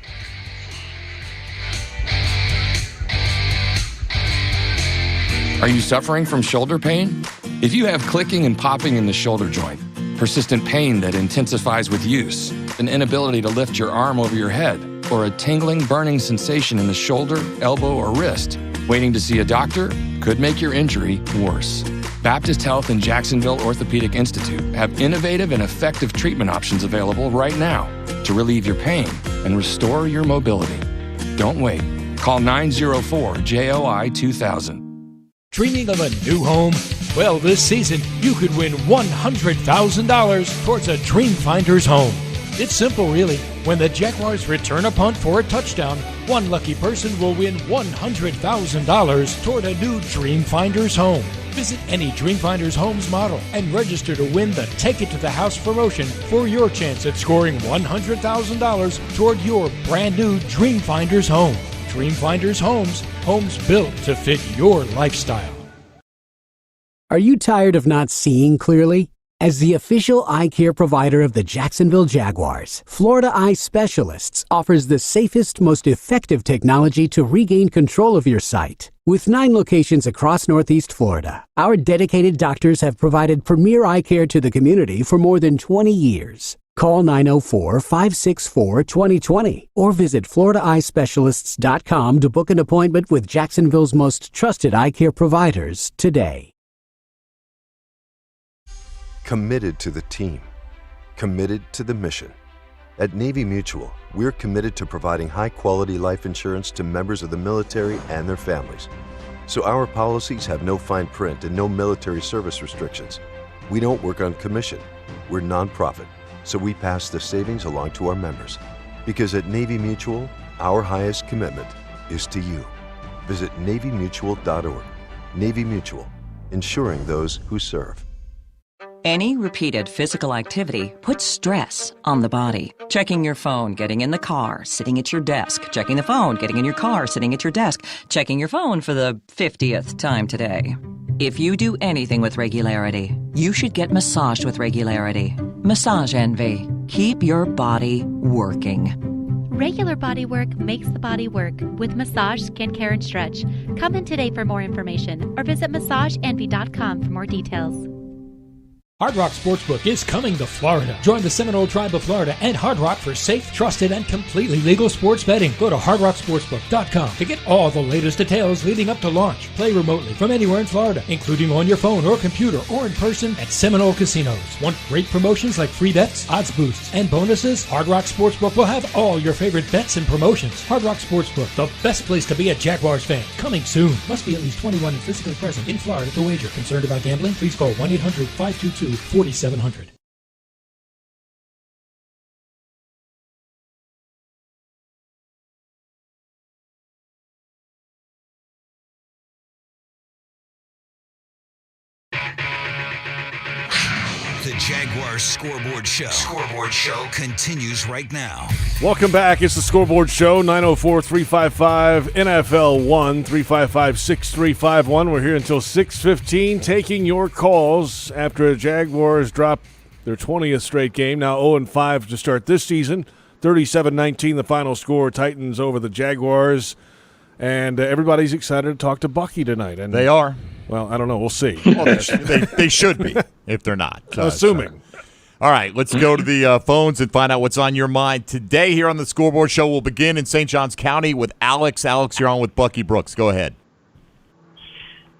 Are you suffering from shoulder pain? If you have clicking and popping in the shoulder joint, persistent pain that intensifies with use, an inability to lift your arm over your head, or a tingling, burning sensation in the shoulder, elbow, or wrist, waiting to see a doctor could make your injury worse. Baptist Health and Jacksonville Orthopedic Institute have innovative and effective treatment options available right now to relieve your pain and restore your mobility. Don't wait. Call 904-JOI-2000. Dreaming of a new home? Well, this season, you could win $100,000 towards a Dreamfinders home. It's simple, really. When the Jaguars return a punt for a touchdown, one lucky person will win $100,000 toward a new Dreamfinders home. Visit any Dreamfinders Homes model and register to win the Take It to the House promotion for your chance at scoring $100,000 toward your brand new Dreamfinders home. Dreamfinders Homes, homes built to fit your lifestyle. Are you tired of not seeing clearly? As the official eye care provider of the Jacksonville Jaguars, Florida Eye Specialists offers the safest, most effective technology to regain control of your sight. With 9 locations across Northeast Florida, our dedicated doctors have provided premier eye care to the community for more than 20 years. Call 904-564-2020 or visit FloridaEyeSpecialists.com to book an appointment with Jacksonville's most trusted eye care providers today. Committed to the team. Committed to the mission. At Navy Mutual, we're committed to providing high-quality life insurance to members of the military and their families. So our policies have no fine print and no military service restrictions. We don't work on commission. We're nonprofit. So we pass the savings along to our members. Because at Navy Mutual, our highest commitment is to you. Visit NavyMutual.org. Navy Mutual, insuring those who serve. Any repeated physical activity puts stress on the body. Checking your phone, getting in the car, sitting at your desk, checking the phone, getting in your car, sitting at your desk, checking your phone for the 50th time today. If you do anything with regularity, you should get massaged with regularity. Massage Envy. Keep your body working. Regular body work makes the body work with massage, skincare, and stretch. Come in today for more information or visit massageenvy.com for more details. Hard Rock Sportsbook is coming to Florida. Join the Seminole Tribe of Florida and Hard Rock for safe, trusted, and completely legal sports betting. Go to hardrocksportsbook.com to get all the latest details leading up to launch. Play remotely from anywhere in Florida, including on your phone or computer or in person at Seminole Casinos. Want great promotions like free bets, odds boosts, and bonuses? Hard Rock Sportsbook will have all your favorite bets and promotions. Hard Rock Sportsbook, the best place to be a Jaguars fan. Coming soon. Must be at least 21 and physically present in Florida to wager. Concerned about gambling? Please call 1-800-522-4700. The Jaguars Scoreboard Show continues right now. Welcome back. It's the Scoreboard Show, 904-355-NFL1, 355-6351. We're here until 6:15, taking your calls after the Jaguars drop their 20th straight game, now 0-5 to start this season. 37-19 the final score, Titans over the Jaguars. And everybody's excited to talk to Bucky tonight. And They are. Well, I don't know. We'll see. Well, they should be if they're not. Assuming. All right, let's go to the phones and find out what's on your mind today here on the Scoreboard Show. We'll begin in St. Johns County with Alex. Alex, you're on with Bucky Brooks. Go ahead.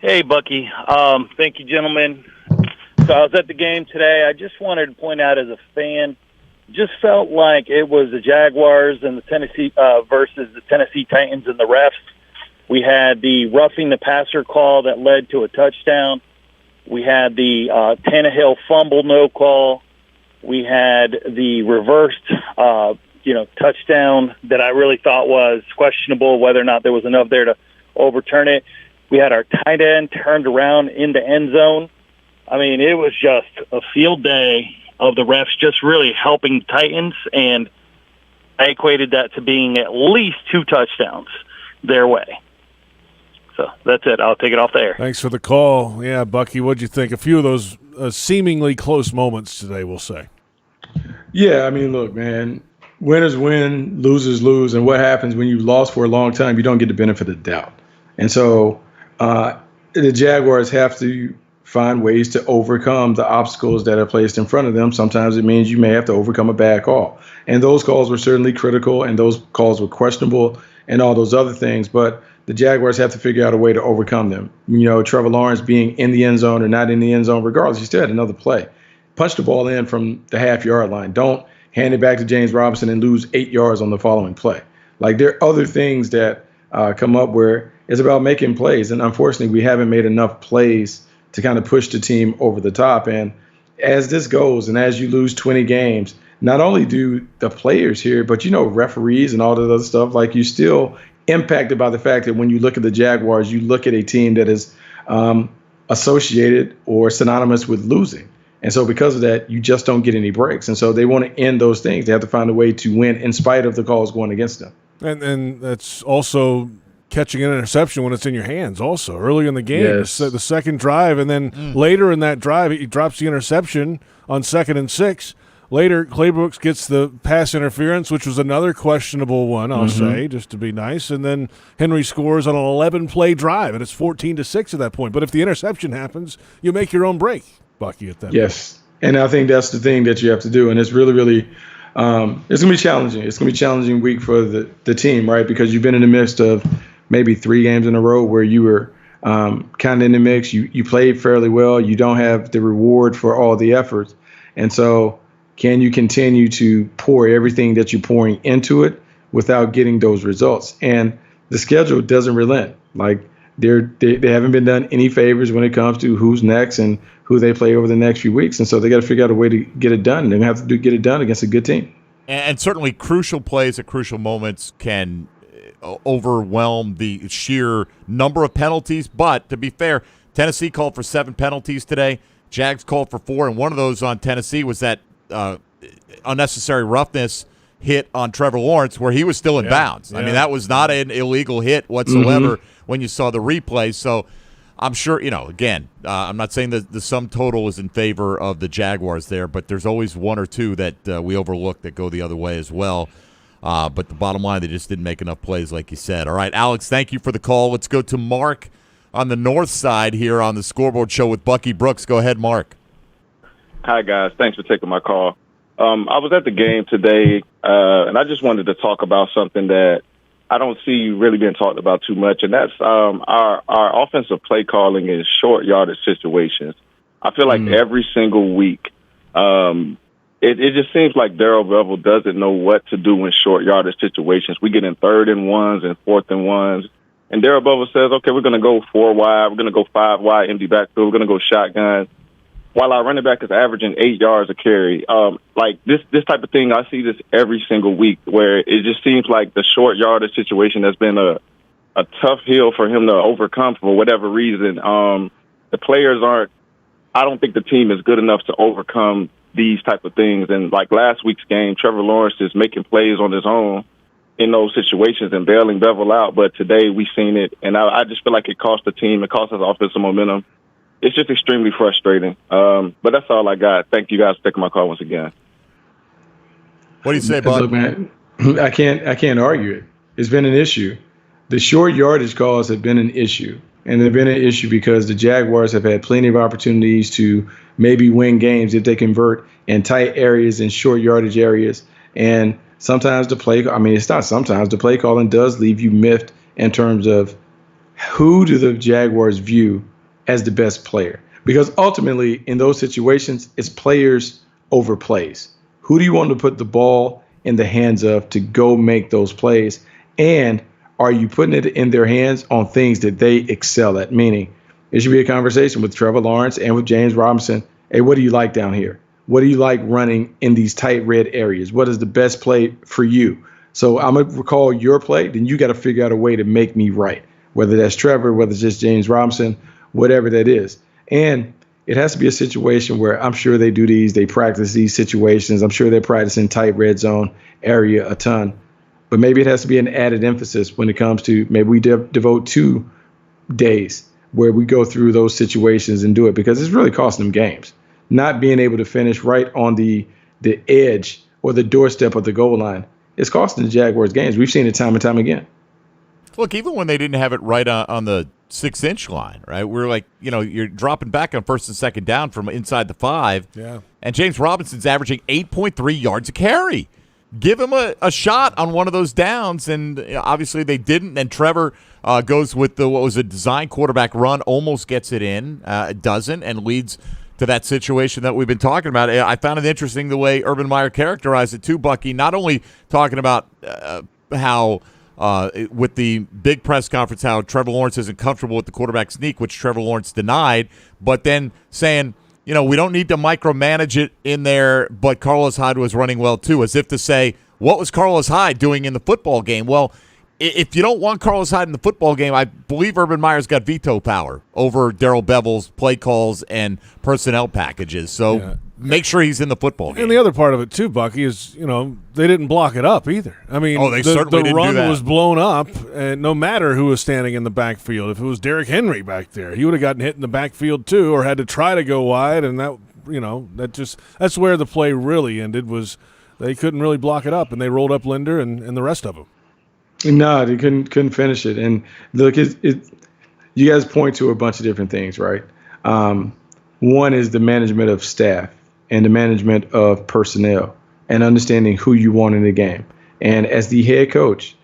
Hey, Bucky. Thank you, gentlemen. So I was at the game today. I just wanted to point out as a fan, just felt like it was the Jaguars and the Tennessee versus the Tennessee Titans and the refs. We had the roughing the passer call that led to a touchdown. We had the Tannehill fumble no call. We had the reversed, touchdown that I really thought was questionable, whether or not there was enough there to overturn it. We had our tight end turned around in the end zone. I mean, it was just a field day of the refs just really helping Titans, and I equated that to being at least 2 touchdowns their way. So that's it. I'll take it off the air. Thanks for the call. Yeah, Bucky, what'd you think? A few of those seemingly close moments today, we'll say. Yeah, I mean, look, man, winners win, losers lose, and what happens when you've lost for a long time, you don't get the benefit of the doubt. And so the Jaguars have to find ways to overcome the obstacles that are placed in front of them. Sometimes it means you may have to overcome a bad call. And those calls were certainly critical, and those calls were questionable and all those other things. But the Jaguars have to figure out a way to overcome them. You know, Trevor Lawrence being in the end zone or not in the end zone, regardless, he still had another play. Punch the ball in from the half-yard line. Don't hand it back to James Robinson and lose 8 yards on the following play. Like, there are other things that come up where it's about making plays. And unfortunately, we haven't made enough plays to kind of push the team over the top. And as this goes, and as you lose 20 games, not only do the players here, but, referees and all that other stuff, like, you still impacted by the fact that when you look at the Jaguars, you look at a team that is associated or synonymous with losing. And so because of that, you just don't get any breaks. And so they want to end those things. They have to find a way to win in spite of the calls going against them. And that's also catching an interception when it's in your hands also. Early in the game, Yes. the second drive, and then later in that drive, he drops the interception on 2nd and 6. Later, Claybrooks gets the pass interference, which was another questionable one, I'll say, just to be nice. And then Henry scores on an 11-play drive, and it's 14-6 at that point. But if the interception happens, you make your own break, Bucky, at that point. Yes. And I think that's the thing that you have to do. And it's really, really it's going to be challenging. It's going to be a challenging week for the team, right? Because you've been in the midst of maybe 3 games in a row where you were kind of in the mix. You played fairly well. You don't have the reward for all the efforts. And so can you continue to pour everything that you're pouring into it without getting those results? And the schedule doesn't relent. Like, they haven't been done any favors when it comes to who's next and who they play over the next few weeks. And so they got to figure out a way to get it done. They're going to have to get it done against a good team. And certainly crucial plays at crucial moments can overwhelm the sheer number of penalties. But to be fair, Tennessee called for 7 penalties today. Jags called for 4, and one of those on Tennessee was that unnecessary roughness hit on Trevor Lawrence where he was still in bounds. I mean, that was not an illegal hit whatsoever when you saw the replay. So I'm sure, again, I'm not saying that the sum total is in favor of the Jaguars there, but there's always 1 or 2 that we overlook that go the other way as well. But the bottom line, they just didn't make enough plays, like you said. All right, Alex, thank you for the call. Let's go to Mark on the north side here on the Scoreboard Show with Bucky Brooks. Go ahead, Mark. Hi, guys. Thanks for taking my call. I was at the game today, and I just wanted to talk about something that I don't see really being talked about too much, and that's our offensive play calling in short yardage situations. I feel like every single week, it just seems like Darrell Bevel doesn't know what to do in short yardage situations. We get in 3rd and 1s and 4th and 1s, and Darrell Bevel says, okay, we're going to go 4 wide, we're going to go 5 wide, empty backfield, we're going to go shotgun. While our running back is averaging 8 yards a carry, like this type of thing, I see this every single week where it just seems like the short yardage situation has been a tough hill for him to overcome for whatever reason. The players aren't, I don't think the team is good enough to overcome these type of things. And like last week's game, Trevor Lawrence is making plays on his own in those situations and bailing Bevel out. But today we've seen it, and I just feel like it cost the team, it cost us offensive momentum. It's just extremely frustrating. But that's all I got. Thank you guys for taking my call once again. What do you say, Bud? Look, man, I can't argue it. It's been an issue. the short yardage calls have been an issue. And they've been an issue because the Jaguars have had plenty of opportunities to maybe win games if they convert in tight areas and short yardage areas. And sometimes the play calling does leave you miffed in terms of who do the Jaguars view as the best player? Because ultimately, in those situations, it's players over plays. Who do you want to put the ball in the hands of to go make those plays? And are you putting it in their hands on things that they excel at? Meaning, it should be a conversation with Trevor Lawrence and with James Robinson. Hey, what do you like down here? What do you like running in these tight red areas? What is the best play for you? So I'm going to recall your play. Then you got to figure out a way to make me right, whether that's Trevor, whether it's just James Robinson, whatever that is. And it has to be a situation where I'm sure they do these. They practice these situations. I'm sure they're practicing tight red zone area a ton. But maybe it has to be an added emphasis when it comes to maybe we devote 2 days where we go through those situations and do it, because it's really costing them games. Not being able to finish right on the edge or the doorstep of the goal line, it's costing the Jaguars games. We've seen it time and time again. Look, even when they didn't have it right on the 6-inch line, right? We're like, you're dropping back on first and second down from inside the 5. Yeah. And James Robinson's averaging 8.3 yards a carry. Give him a shot on one of those downs, and obviously they didn't. And Trevor goes with what was a design quarterback run, almost gets it in, doesn't, and leads to that situation that we've been talking about. I found it interesting the way Urban Meyer characterized it too, Bucky, not only talking about how with the big press conference, how Trevor Lawrence isn't comfortable with the quarterback sneak, which Trevor Lawrence denied, but then saying, we don't need to micromanage it in there, but Carlos Hyde was running well too, as if to say, what was Carlos Hyde doing in the football game? Well, if you don't want Carlos Hyde in the football game, I believe Urban Meyer's got veto power over Darrell Bevell's play calls and personnel packages. So make sure he's in the football game. And the other part of it too, Bucky, is they didn't block it up either. I mean, they certainly didn't run do that. was blown up, and no matter who was standing in the backfield, if it was Derrick Henry back there, he would have gotten hit in the backfield too, or had to try to go wide, and that's where the play really ended. Was they couldn't really block it up, and they rolled up Linder and the rest of them. No, they couldn't finish it. And look, you guys point to a bunch of different things, right? One is the management of staff and the management of personnel and understanding who you want in the game. And as the head coach,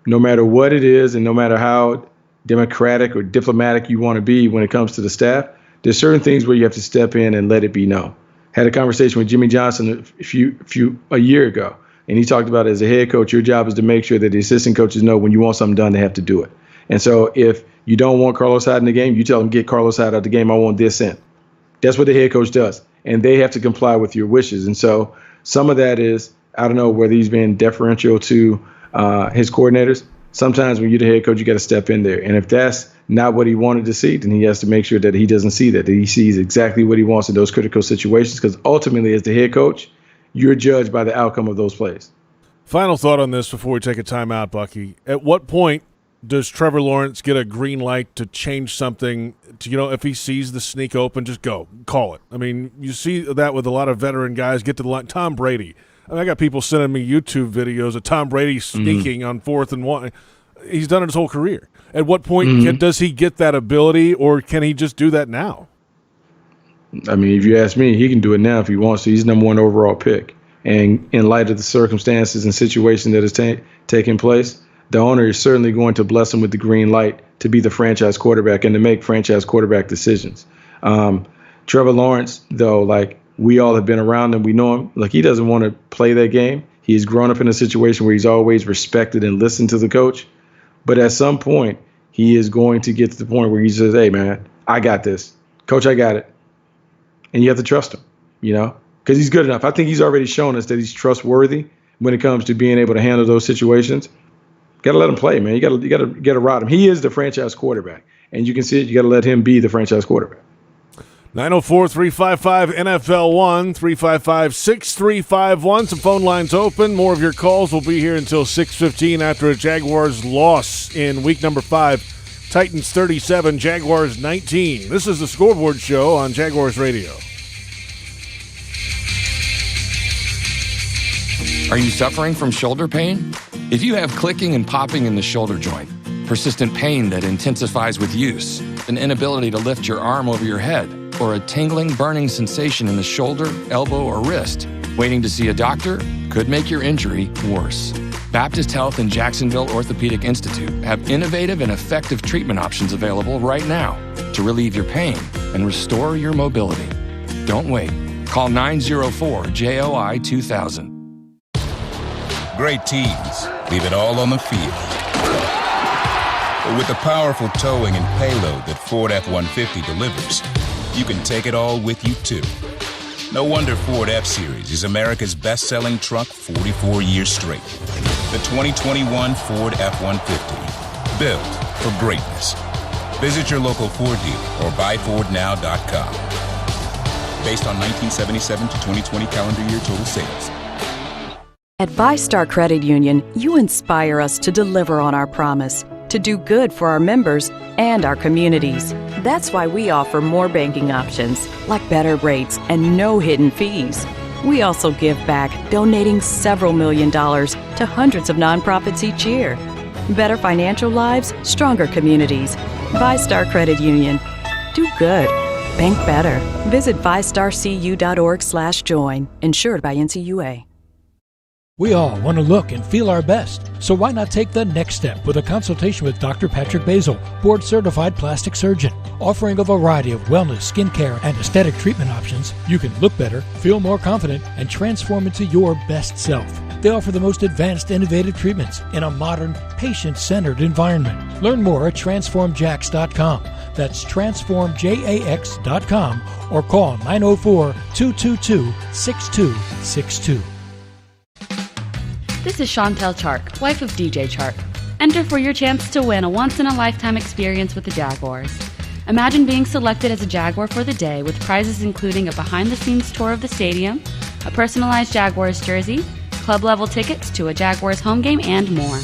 no matter what it is and no matter how democratic or diplomatic you want to be when it comes to the staff, there's certain things where you have to step in and let it be known. Had a conversation with Jimmy Johnson a year ago. And he talked about, as a head coach, your job is to make sure that the assistant coaches know when you want something done, they have to do it. And so if you don't want Carlos Hyde in the game, you tell them, get Carlos Hyde out of the game. I want this in. That's what the head coach does. And they have to comply with your wishes. And so some of that is, I don't know whether he's been deferential to his coordinators. Sometimes when you're the head coach, you got to step in there. And if that's not what he wanted to see, then he has to make sure that he doesn't see that he sees exactly what he wants in those critical situations. Because ultimately, as the head coach, you're judged by the outcome of those plays. Final thought on this before we take a timeout, Bucky. At what point does Trevor Lawrence get a green light to change something? If he sees the sneak open, just call it. I mean, you see that with a lot of veteran guys get to the line. Tom Brady. I got people sending me YouTube videos of Tom Brady sneaking on 4th and 1. He's done it his whole career. At what point does he get that ability, or can he just do that now? I mean, if you ask me, he can do it now if he wants to. He's number 1 overall pick. And in light of the circumstances and situation that is taking place, the owner is certainly going to bless him with the green light to be the franchise quarterback and to make franchise quarterback decisions. Trevor Lawrence, though, we all have been around him. We know him. He doesn't want to play that game. He's grown up in a situation where he's always respected and listened to the coach. But at some point, he is going to get to the point where he says, hey, man, I got this. Coach, I got it. And you have to trust him, because he's good enough. I think he's already shown us that he's trustworthy when it comes to being able to handle those situations. Got to let him play, man. You got to ride him. He is the franchise quarterback, and you can see it. You got to let him be the franchise quarterback. 904-355-NFL1, 355-6351. Some phone lines open. More of your calls will be here until 6:15 after a Jaguars loss in week number 5. Titans 37, Jaguars 19. This is the Scoreboard Show on Jaguars Radio. Are you suffering from shoulder pain? If you have clicking and popping in the shoulder joint, persistent pain that intensifies with use, an inability to lift your arm over your head, or a tingling, burning sensation in the shoulder, elbow, or wrist, waiting to see a doctor could make your injury worse. Baptist Health and Jacksonville Orthopedic Institute have innovative and effective treatment options available right now to relieve your pain and restore your mobility. Don't wait. Call 904-JOI-2000. Great teams leave it all on the field. But with the powerful towing and payload that Ford F-150 delivers, you can take it all with you, too. No wonder Ford F-Series is America's best-selling truck 44 years straight. The 2021 Ford F-150, built for greatness. Visit your local Ford dealer or buyfordnow.com. Based on 1977 to 2020 calendar year total sales. At VyStar Credit Union, you inspire us to deliver on our promise to do good for our members and our communities. That's why we offer more banking options, like better rates and no hidden fees. We also give back, donating several $1 million to hundreds of nonprofits each year. Better financial lives, stronger communities. VyStar Credit Union. Do good. Bank better. Visit vystarcu.org/join. Insured by NCUA. We all want to look and feel our best, so why not take the next step with a consultation with Dr. Patrick Basil, board-certified plastic surgeon. Offering a variety of wellness, skincare, and aesthetic treatment options, you can look better, feel more confident, and transform into your best self. They offer the most advanced, innovative treatments in a modern, patient-centered environment. Learn more at transformjax.com. That's transformjax.com or call 904-222-6262. This is Chantel Chark, wife of DJ Chark. Enter for your chance to win a once-in-a-lifetime experience with the Jaguars. Imagine being selected as a Jaguar for the day with prizes including a behind-the-scenes tour of the stadium, a personalized Jaguars jersey, club-level tickets to a Jaguars home game, and more.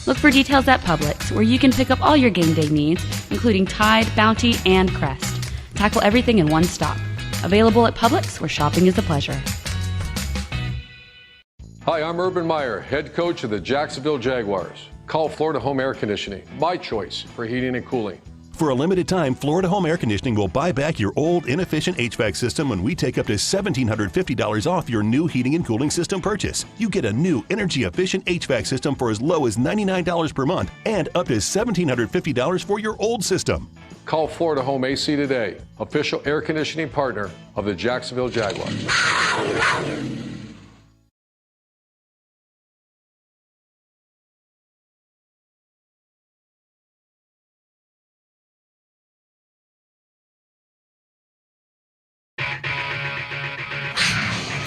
Look for details at Publix, where you can pick up all your game day needs, including Tide, Bounty, and Crest. Tackle everything in one stop. Available at Publix, where shopping is a pleasure. Hi, I'm Urban Meyer, head coach of the Jacksonville Jaguars. Call Florida Home Air Conditioning, my choice for heating and cooling. For a limited time, Florida Home Air Conditioning will buy back your old, inefficient HVAC system when we take up to $1,750 off your new heating and cooling system purchase. You get a new, energy-efficient HVAC system for as low as $99 per month and up to $1,750 for your old system. Call Florida Home AC today, official air conditioning partner of the Jacksonville Jaguars.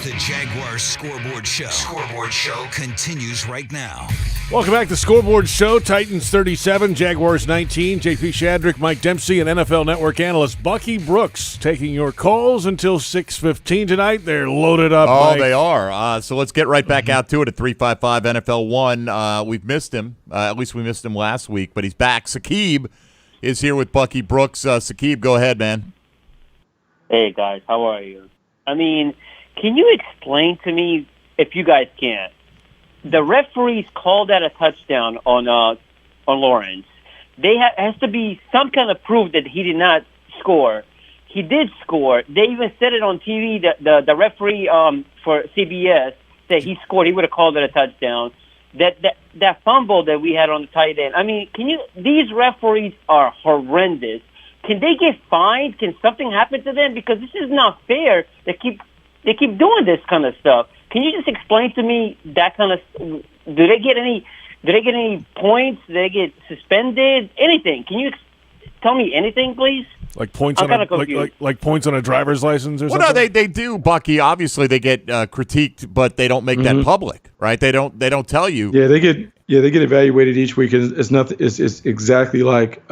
The Jaguars Scoreboard Show continues right now. Welcome back to Scoreboard Show. Titans 37, Jaguars 19. JP Shadrick, Mike Dempsey, and NFL Network analyst Bucky Brooks taking your calls until 6:15 tonight. They're loaded up. Oh, Mike. they are. So let's get right back out to it at 355 NFL 1. We've missed him. At least we missed him last week, but he's back. Sakib is here with Bucky Brooks. Sakib, go ahead, man. Hey, guys. How are you? I mean, can you explain to me, if you guys can, the referees called that a touchdown on Lawrence. Has to be some kind of proof that he did not score. He did score. They even said it on TV. The referee for CBS said he scored. He would have called it a touchdown. That fumble that we had on the tight end. I mean, these referees are horrendous. Can they get fined? Can something happen to them? Because this is not fair. They keep doing this kind of stuff. Can you just explain to me that kind of? Do they get any points? Do they get suspended? Anything? Can you tell me anything, please? Like points on like points on a driver's license or something? Well, no, they do, Bucky. Obviously, they get critiqued, but they don't make that public, right? They don't tell you. Yeah, they get evaluated each week. It's nothing. It's exactly like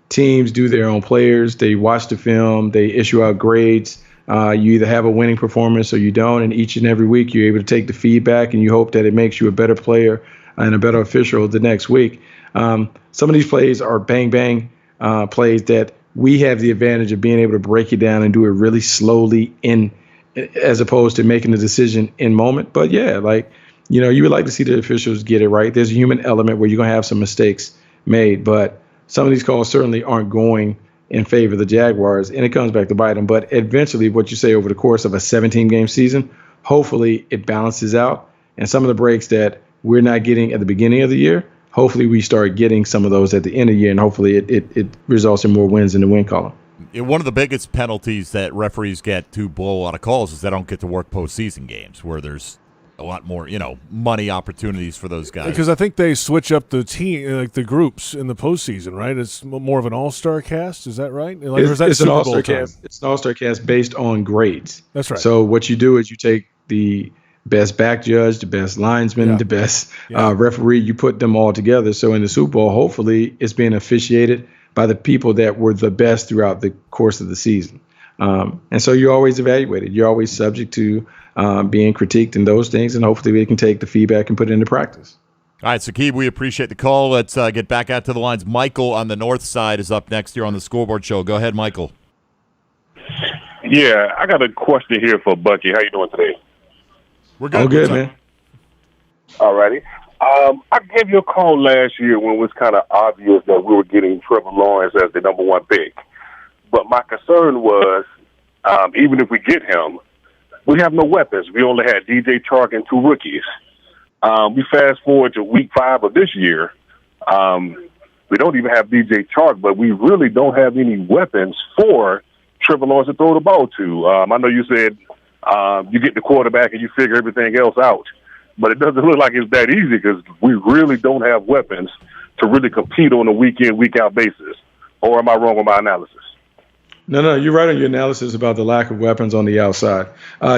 teams do their own players. They watch the film. They issue out grades. You either have a winning performance or you don't, and each and every week you're able to take the feedback and you hope that it makes you a better player and a better official the next week. Some of these plays are bang plays that we have the advantage of being able to break it down and do it really slowly as opposed to making the decision in moment. But yeah, you would like to see the officials get it right. There's a human element where you're going to have some mistakes made. But some of these calls certainly aren't going in favor of the Jaguars, and it comes back to bite them. But eventually, what you say over the course of a 17-game season, hopefully it balances out. And some of the breaks that we're not getting at the beginning of the year, hopefully we start getting some of those at the end of the year, and hopefully it results in more wins in the win column. One of the biggest penalties that referees get to blow a lot of calls is they don't get to work postseason games where there's a lot more, money opportunities for those guys. Because I think they switch up the team, like the groups in the postseason, right? It's more of an all-star cast. Is that right? It's an all-star cast. It's an all-star cast based on grades. That's right. So what you do is you take the best back judge, the best linesman, the best referee. You put them all together. So in the Super Bowl, hopefully it's being officiated by the people that were the best throughout the course of the season. And so you're always evaluated. You're always subject to being critiqued and those things, and hopefully we can take the feedback and put it into practice. All right, Saqib, we appreciate the call. Let's get back out to the lines. Michael on the north side is up next here on the Scoreboard Show. Go ahead, Michael. Yeah, I got a question here for Bucky. How you doing today? We're good. All good, man. All righty. I gave you a call last year when it was kind of obvious that we were getting Trevor Lawrence as the number one pick. But my concern was, even if we get him, we have no weapons. We only had DJ Chark and 2 rookies. We fast forward to week 5 of this year. We don't even have DJ Chark, but we really don't have any weapons for Trevor Lawrence to throw the ball to. I know you said you get the quarterback and you figure everything else out, but it doesn't look like it's that easy because we really don't have weapons to really compete on a week-in, week-out basis. Or am I wrong with my analysis? No, you're right on your analysis about the lack of weapons on the outside.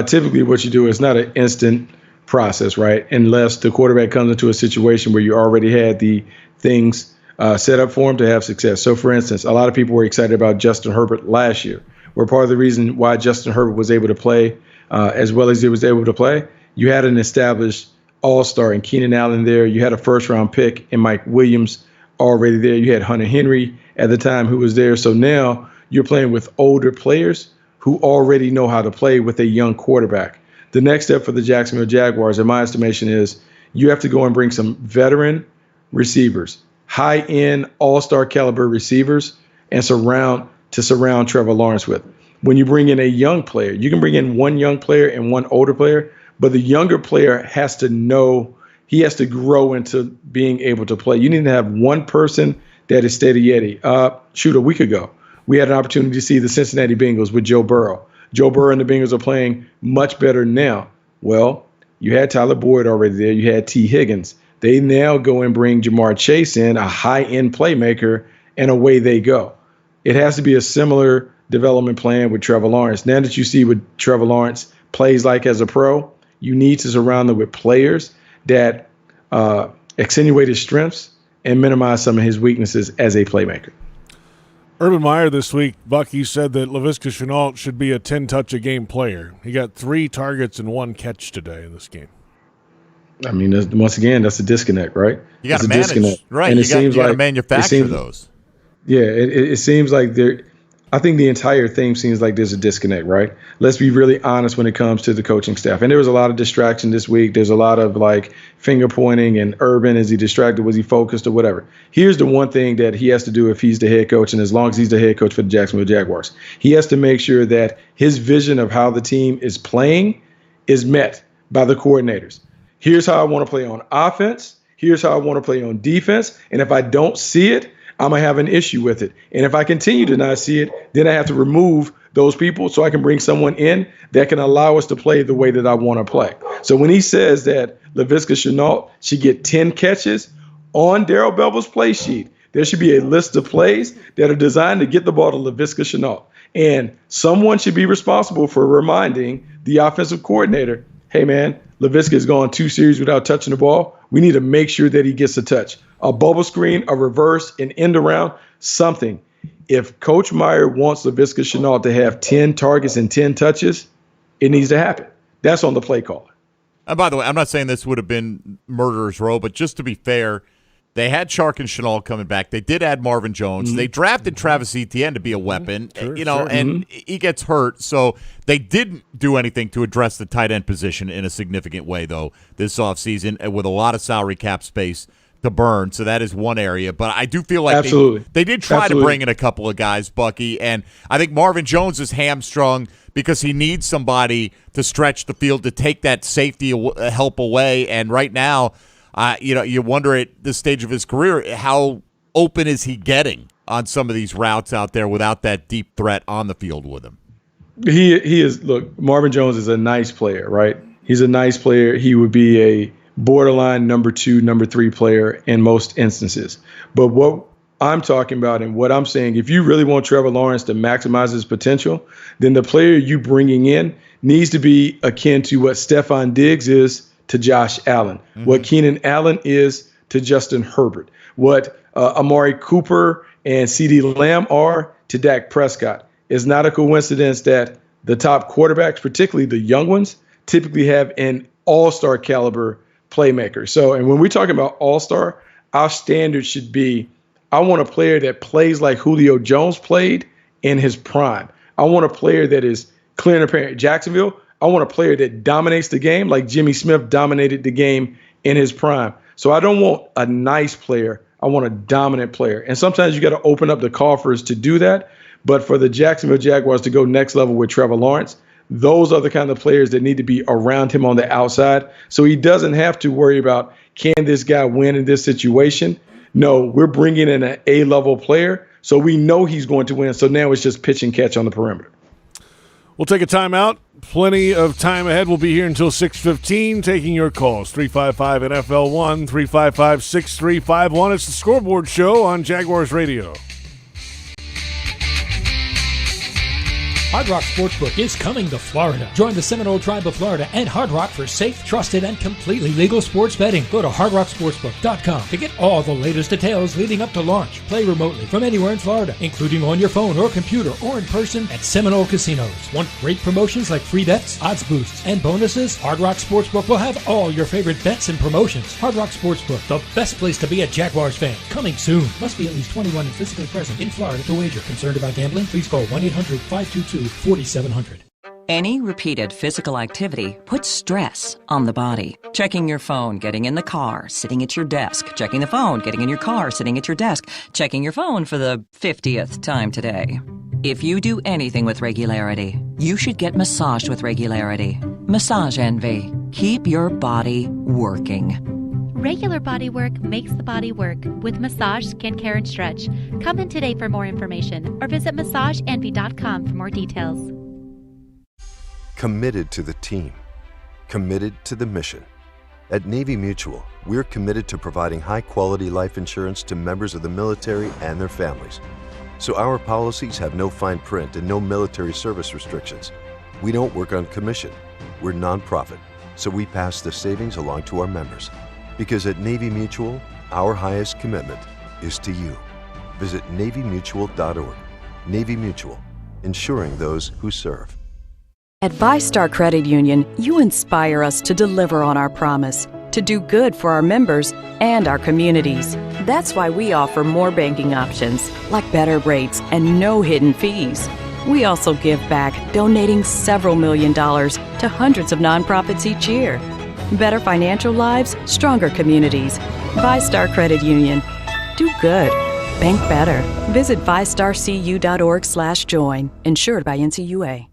Typically what you do is not an instant process, right? Unless the quarterback comes into a situation where you already had the things set up for him to have success. So, for instance, a lot of people were excited about Justin Herbert last year. Where part of the reason why Justin Herbert was able to play as well as he was able to play, you had an established all-star in Keenan Allen there. You had a first-round pick in Mike Williams already there. You had Hunter Henry at the time who was there. So now you're playing with older players who already know how to play with a young quarterback. The next step for the Jacksonville Jaguars, in my estimation, is you have to go and bring some veteran receivers, high-end, all-star caliber receivers, and surround Trevor Lawrence with. When you bring in a young player, you can bring in one young player and one older player, but the younger player has to know, he has to grow into being able to play. You need to have one person that is steady Eddie. A week ago, we had an opportunity to see the Cincinnati Bengals with Joe Burrow. Joe Burrow and the Bengals are playing much better now. Well, you had Tyler Boyd already there. You had T. Higgins. They now go and bring Jamar Chase in, a high-end playmaker, and away they go. It has to be a similar development plan with Trevor Lawrence. Now that you see what Trevor Lawrence plays like as a pro, you need to surround them with players that accentuate his strengths and minimize some of his weaknesses as a playmaker. Urban Meyer this week, Bucky, said that Laviska Shenault should be a 10-touch-a-game player. He got 3 targets and 1 catch today in this game. I mean, once again, that's a disconnect, right? You got to manage, right? And you got to manufacture those. Yeah, it seems like I think the entire thing seems like there's a disconnect, right? Let's be really honest when it comes to the coaching staff. And there was a lot of distraction this week. There's a lot of finger pointing and Urban, is he distracted? Was he focused or whatever? Here's the one thing that he has to do if he's the head coach, and as long as he's the head coach for the Jacksonville Jaguars, he has to make sure that his vision of how the team is playing is met by the coordinators. Here's how I want to play on offense. Here's how I want to play on defense. And if I don't see it, I'm going to have an issue with it. And if I continue to not see it, then I have to remove those people so I can bring someone in that can allow us to play the way that I want to play. So when he says that Laviska Shenault should get 10 catches on Darrell Bevell's play sheet, there should be a list of plays that are designed to get the ball to Laviska Shenault. And someone should be responsible for reminding the offensive coordinator, hey, man, Laviska has gone 2 series without touching the ball. We need to make sure that he gets a touch. A bubble screen, a reverse, an end around, something. If Coach Meyer wants Laviska Shenault to have 10 targets and 10 touches, it needs to happen. That's on the play caller. And by the way, I'm not saying this would have been murderer's row, but just to be fair, they had Chark and Shenault coming back. They did add Marvin Jones. Mm-hmm. They drafted Travis Etienne to be a weapon, and he gets hurt. So they didn't do anything to address the tight end position in a significant way, though, this offseason, with a lot of salary cap space to burn, so that is one area. But I do feel like Absolutely. they did try Absolutely. to bring in a couple of guys, Bucky, and I think Marvin Jones is hamstrung because he needs somebody to stretch the field to take that safety help away. And right now, you wonder at this stage of his career, how open is he getting on some of these routes out there without that deep threat on the field with him? He is. Look, Marvin Jones is a nice player, right? He's a nice player. He would be a borderline number 2, number 3 player in most instances. But what I'm talking about and what I'm saying, if you really want Trevor Lawrence to maximize his potential, then the player you bringing in needs to be akin to what Stephon Diggs is to Josh Allen, what Keenan Allen is to Justin Herbert, what Amari Cooper and CeeDee Lamb are to Dak Prescott. It's not a coincidence that the top quarterbacks, particularly the young ones, typically have an all-star caliber playmaker. So, and when we're talking about all-star, our standard should be, I want a player that plays like Julio Jones played in his prime. I want a player that is clear and apparent. Jacksonville, I want a player that dominates the game like Jimmy Smith dominated the game in his prime. So I don't want a nice player. I want a dominant player. And sometimes you got to open up the coffers to do that. But for the Jacksonville Jaguars to go next level with Trevor Lawrence, those are the kind of players that need to be around him on the outside. So he doesn't have to worry about, can this guy win in this situation? No, we're bringing in an A-level player, so we know he's going to win. So now it's just pitch and catch on the perimeter. We'll take a timeout. Plenty of time ahead. We'll be here until 6:15, taking your calls. 355-NFL1, 355-6351. It's the Scoreboard Show on Jaguars Radio. Hard Rock Sportsbook is coming to Florida. Join the Seminole Tribe of Florida and Hard Rock for safe, trusted, and completely legal sports betting. Go to hardrocksportsbook.com to get all the latest details leading up to launch. Play remotely from anywhere in Florida, including on your phone or computer or in person at Seminole Casinos. Want great promotions like free bets, odds boosts, and bonuses? Hard Rock Sportsbook will have all your favorite bets and promotions. Hard Rock Sportsbook, the best place to be a Jaguars fan. Coming soon. Must be at least 21 and physically present in Florida to wager. Concerned about gambling? Please call 1-800-522-4700. Any repeated physical activity puts stress on the body. Checking your phone, getting in the car, sitting at your desk, checking the phone, getting in your car, sitting at your desk, checking your phone for the 50th time today. If you do anything with regularity, you should get massaged with regularity. Massage Envy. Keep your body working. Regular body work makes the body work with massage, skincare, and stretch. Come in today for more information or visit massageenvy.com for more details. Committed to the team. Committed to the mission. At Navy Mutual, we're committed to providing high-quality life insurance to members of the military and their families. So our policies have no fine print and no military service restrictions. We don't work on commission. We're nonprofit, so we pass the savings along to our members. Because at Navy Mutual, our highest commitment is to you. Visit NavyMutual.org. Navy Mutual, insuring those who serve. At VyStar Credit Union, you inspire us to deliver on our promise, to do good for our members and our communities. That's why we offer more banking options, like better rates and no hidden fees. We also give back, donating several $1 million to hundreds of nonprofits each year. Better financial lives, stronger communities. VyStar Credit Union. Do good. Bank better. Visit VyStarCU.org/join. Insured by NCUA.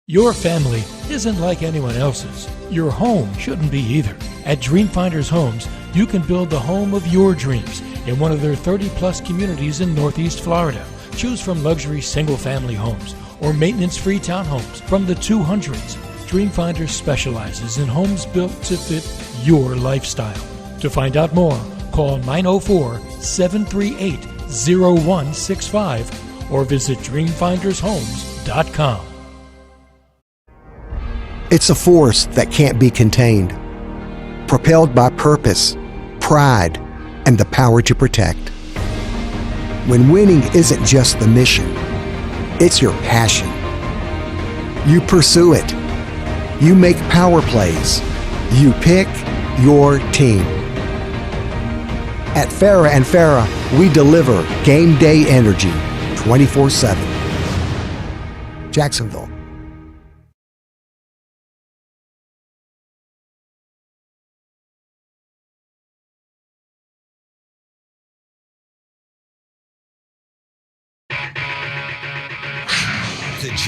Your family isn't like anyone else's. Your home shouldn't be either. At Dreamfinders Homes, you can build the home of your dreams in one of their 30-plus communities in Northeast Florida. Choose from luxury single-family homes or maintenance-free townhomes from the 200s. Dreamfinders specializes in homes built to fit your lifestyle. To find out more, call 904-738-0165 or visit dreamfindershomes.com. It's a force that can't be contained, propelled by purpose, pride, and the power to protect. When winning isn't just the mission, it's your passion. You pursue it. You make power plays. You pick your team. At Farrah & Farrah, we deliver game day energy 24/7. Jacksonville.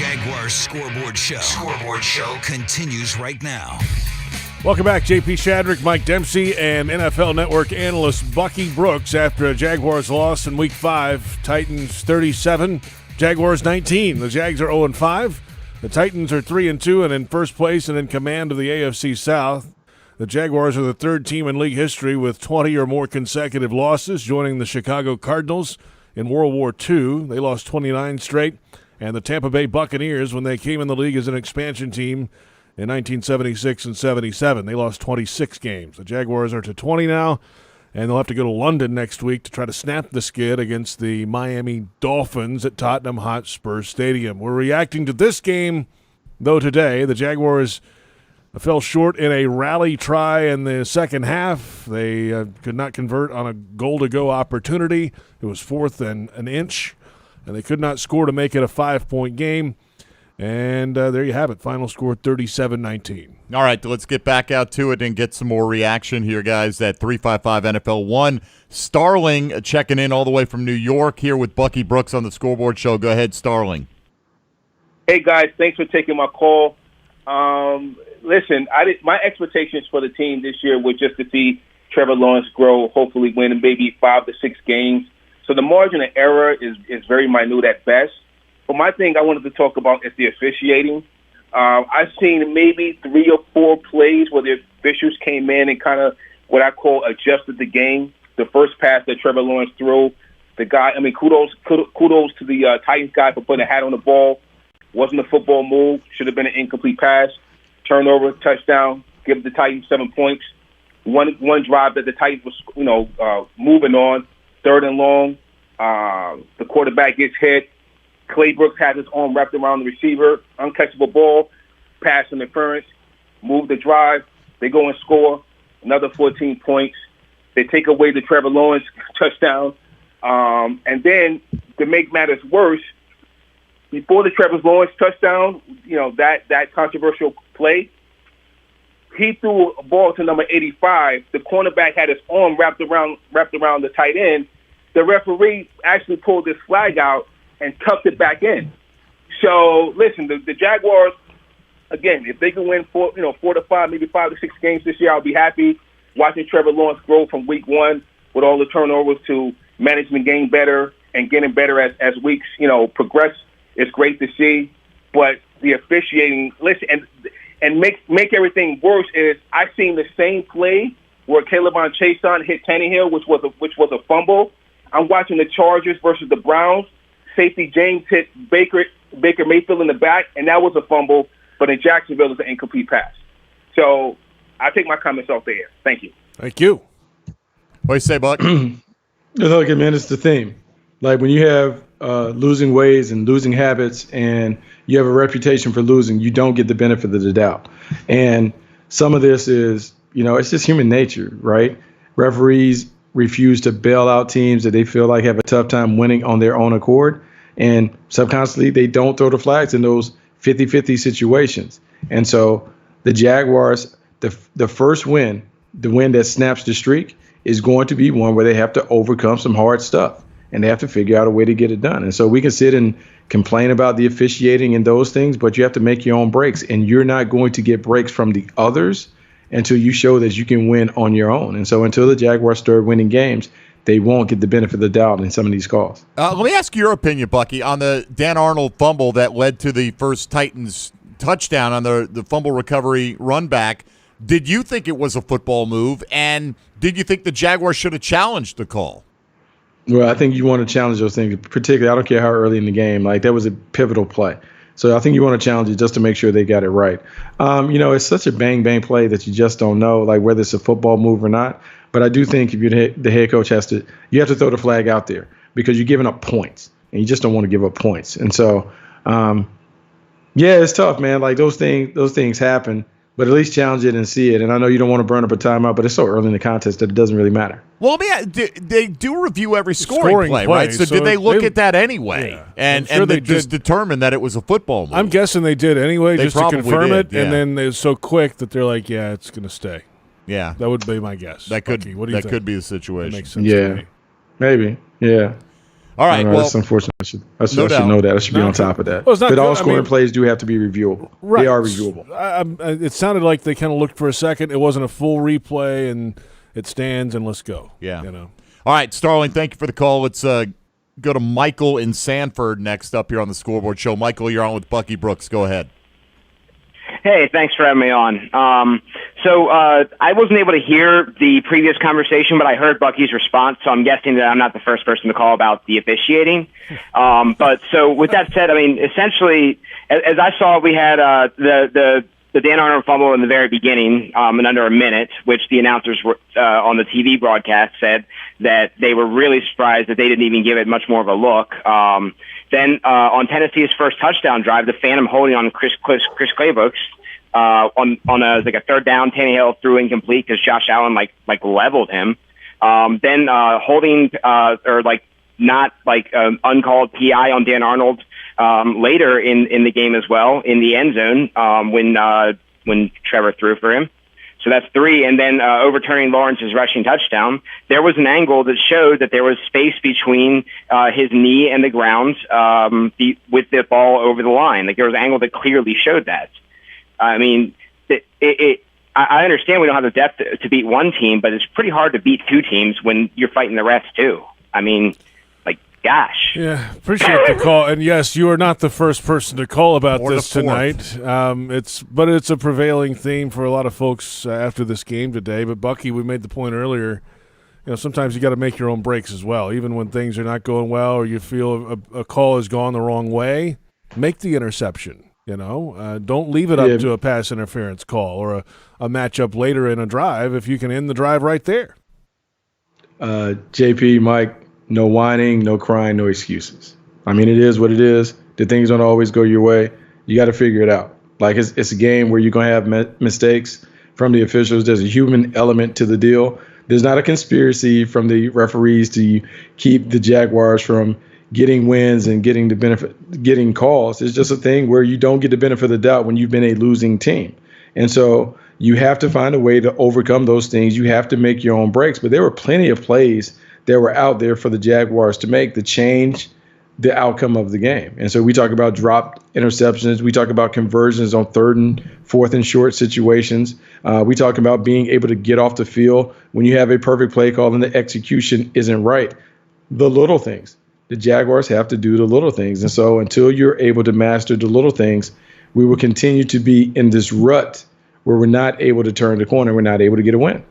Jaguars Scoreboard Show continues right now. Welcome back, JP Shadrick, Mike Dempsey, and NFL Network analyst Bucky Brooks after a Jaguars loss in Week 5. Titans 37, Jaguars 19. The Jags are 0-5. The Titans are 3-2 and in first place and in command of the AFC South. The Jaguars are the third team in league history with 20 or more consecutive losses, joining the Chicago Cardinals in World War II. They lost 29 straight. And the Tampa Bay Buccaneers when they came in the league as an expansion team in 1976 and 77. They lost 26 games. The Jaguars are to 20 now, and they'll have to go to London next week to try to snap the skid against the Miami Dolphins at Tottenham Hotspur Stadium. We're reacting to this game, though, today. The Jaguars fell short in a rally try in the second half. They could not convert on a goal-to-go opportunity. It was 4th and an inch, and they could not score to make it a 5-point game. And there you have it. Final score 37-19. All right, let's get back out to it and get some more reaction here, guys. At 355-NFL-1. Starling checking in all the way from New York here with Bucky Brooks on the Scoreboard Show. Go ahead, Starling. Hey, guys. Thanks for taking my call. Listen, my expectations for the team this year were just to see Trevor Lawrence grow, hopefully win maybe 5 to 6 games. So the margin of error is very minute at best. But my thing I wanted to talk about is the officiating. I've seen maybe 3 or 4 plays where the officials came in and kind of what I call adjusted the game. The first pass that Trevor Lawrence threw, kudos to the Titans guy for putting a hat on the ball. Wasn't a football move. Should have been an incomplete pass. Turnover, touchdown, give the Titans 7 points. One drive that the Titans was moving on, 3rd and long. The quarterback gets hit. Clay Brooks has his arm wrapped around the receiver, uncatchable ball, pass interference, move the drive. They go and score another 14 points. They take away the Trevor Lawrence touchdown. And then to make matters worse, before the Trevor Lawrence touchdown, that controversial play, he threw a ball to number 85. The cornerback had his arm wrapped around the tight end. The referee actually pulled his flag out and tucked it back in. So, listen, the Jaguars, again, if they can win 4 to 5, maybe 5 to 6 games this year, I'll be happy. Watching Trevor Lawrence grow from week 1 with all the turnovers to managing the game better and getting better as weeks, progress is great to see. But the officiating, listen, and make everything worse is I've seen the same play where Caleb Chason hit Tannehill, which was a fumble. I'm watching the Chargers versus the Browns. Safety James hit Baker Mayfield in the back, and that was a fumble. But in Jacksonville, it's an incomplete pass. So I take my comments off the air. Thank you. Thank you. What do you say, Buck? Look, man, it's the theme. Like when you have losing ways and losing habits and you have a reputation for losing, you don't get the benefit of the doubt. And some of this is, it's just human nature, right? Referees refuse to bail out teams that they feel like have a tough time winning on their own accord. And subconsciously, they don't throw the flags in those 50-50 situations. And so the Jaguars, the first win, the win that snaps the streak, is going to be one where they have to overcome some hard stuff. And they have to figure out a way to get it done. And so we can sit and complain about the officiating and those things, but you have to make your own breaks. And you're not going to get breaks from the others until you show that you can win on your own. And so until the Jaguars start winning games, they won't get the benefit of the doubt in some of these calls. Let me ask your opinion, Bucky, on the Dan Arnold fumble that led to the first Titans touchdown on the fumble recovery run back. Did you think it was a football move? And did you think the Jaguars should have challenged the call? Well, I think you want to challenge those things, particularly I don't care how early in the game. Like, that was a pivotal play. So I think you want to challenge it just to make sure they got it right. It's such a bang play that you just don't know, like, whether it's a football move or not. But I do think if you're the head coach, you have to throw the flag out there because you're giving up points, and you just don't want to give up points. And so, it's tough, man. Like, those things happen. But at least challenge it and see it. And I know you don't want to burn up a timeout, but it's so early in the contest that it doesn't really matter. Well, they do review every scoring play, right? So did they look at that anyway? Yeah. And they just determined that it was a football move? I'm guessing they did anyway, just to confirm it. Yeah. And then it was so quick that they're like, yeah, it's going to stay. Yeah. That would be my guess. That could be the situation. That makes sense to me. Maybe. Yeah. All right. Well, that's unfortunate. I should know that. I should be on top of that. Well, but all scoring plays do have to be reviewable. Right. They are reviewable. It sounded like they kind of looked for a second. It wasn't a full replay, and it stands, and let's go. Yeah. All right, Starling, thank you for the call. Let's go to Michael in Sanford next up here on the Scoreboard Show. Michael, you're on with Bucky Brooks. Go ahead. Hey, thanks for having me on. So I wasn't able to hear the previous conversation, but I heard Bucky's response, so I'm guessing that I'm not the first person to call about the officiating. But so with that said, I mean, essentially, as I saw, we had the Dan Arnold fumble in the very beginning, in under a minute, which the announcers were on the TV broadcast said that they were really surprised that they didn't even give it much more of a look. Then on Tennessee's first touchdown drive, the phantom holding on Chris Claybrooks on a third down, Tannehill threw incomplete because Josh Allen like leveled him. Then holding uncalled PI on Dan Arnold later in the game as well in the end zone when Trevor threw for him. So that's 3. And then overturning Lawrence's rushing touchdown, there was an angle that showed that there was space between his knee and the ground with the ball over the line. Like there was an angle that clearly showed that. I mean, I understand we don't have the depth to beat one team, but it's pretty hard to beat 2 teams when you're fighting the refs too. I mean, gosh. Yeah, appreciate the call. And yes, you are not the first person to call about this tonight. But it's a prevailing theme for a lot of folks after this game today. But Bucky, we made the point earlier, sometimes you got to make your own breaks as well. Even when things are not going well or you feel a call has gone the wrong way, make the interception. Don't leave it up to a pass interference call or a matchup later in a drive if you can end the drive right there. JP, Mike, no whining, no crying, no excuses. I mean, it is what it is. The things don't always go your way. You got to figure it out. Like, it's a game where you're going to have mistakes from the officials. There's a human element to the deal. There's not a conspiracy from the referees to keep the Jaguars from getting wins and getting the benefit, getting calls. It's just a thing where you don't get the benefit of the doubt when you've been a losing team. And so you have to find a way to overcome those things. You have to make your own breaks. But there were plenty of plays that were out there for the Jaguars to make to change the outcome of the game. And so we talk about dropped interceptions. We talk about conversions on 3rd and 4th and short situations. We talk about being able to get off the field when you have a perfect play call and the execution isn't right. The little things. The Jaguars have to do the little things. And so until you're able to master the little things, we will continue to be in this rut where we're not able to turn the corner. We're not able to get a win.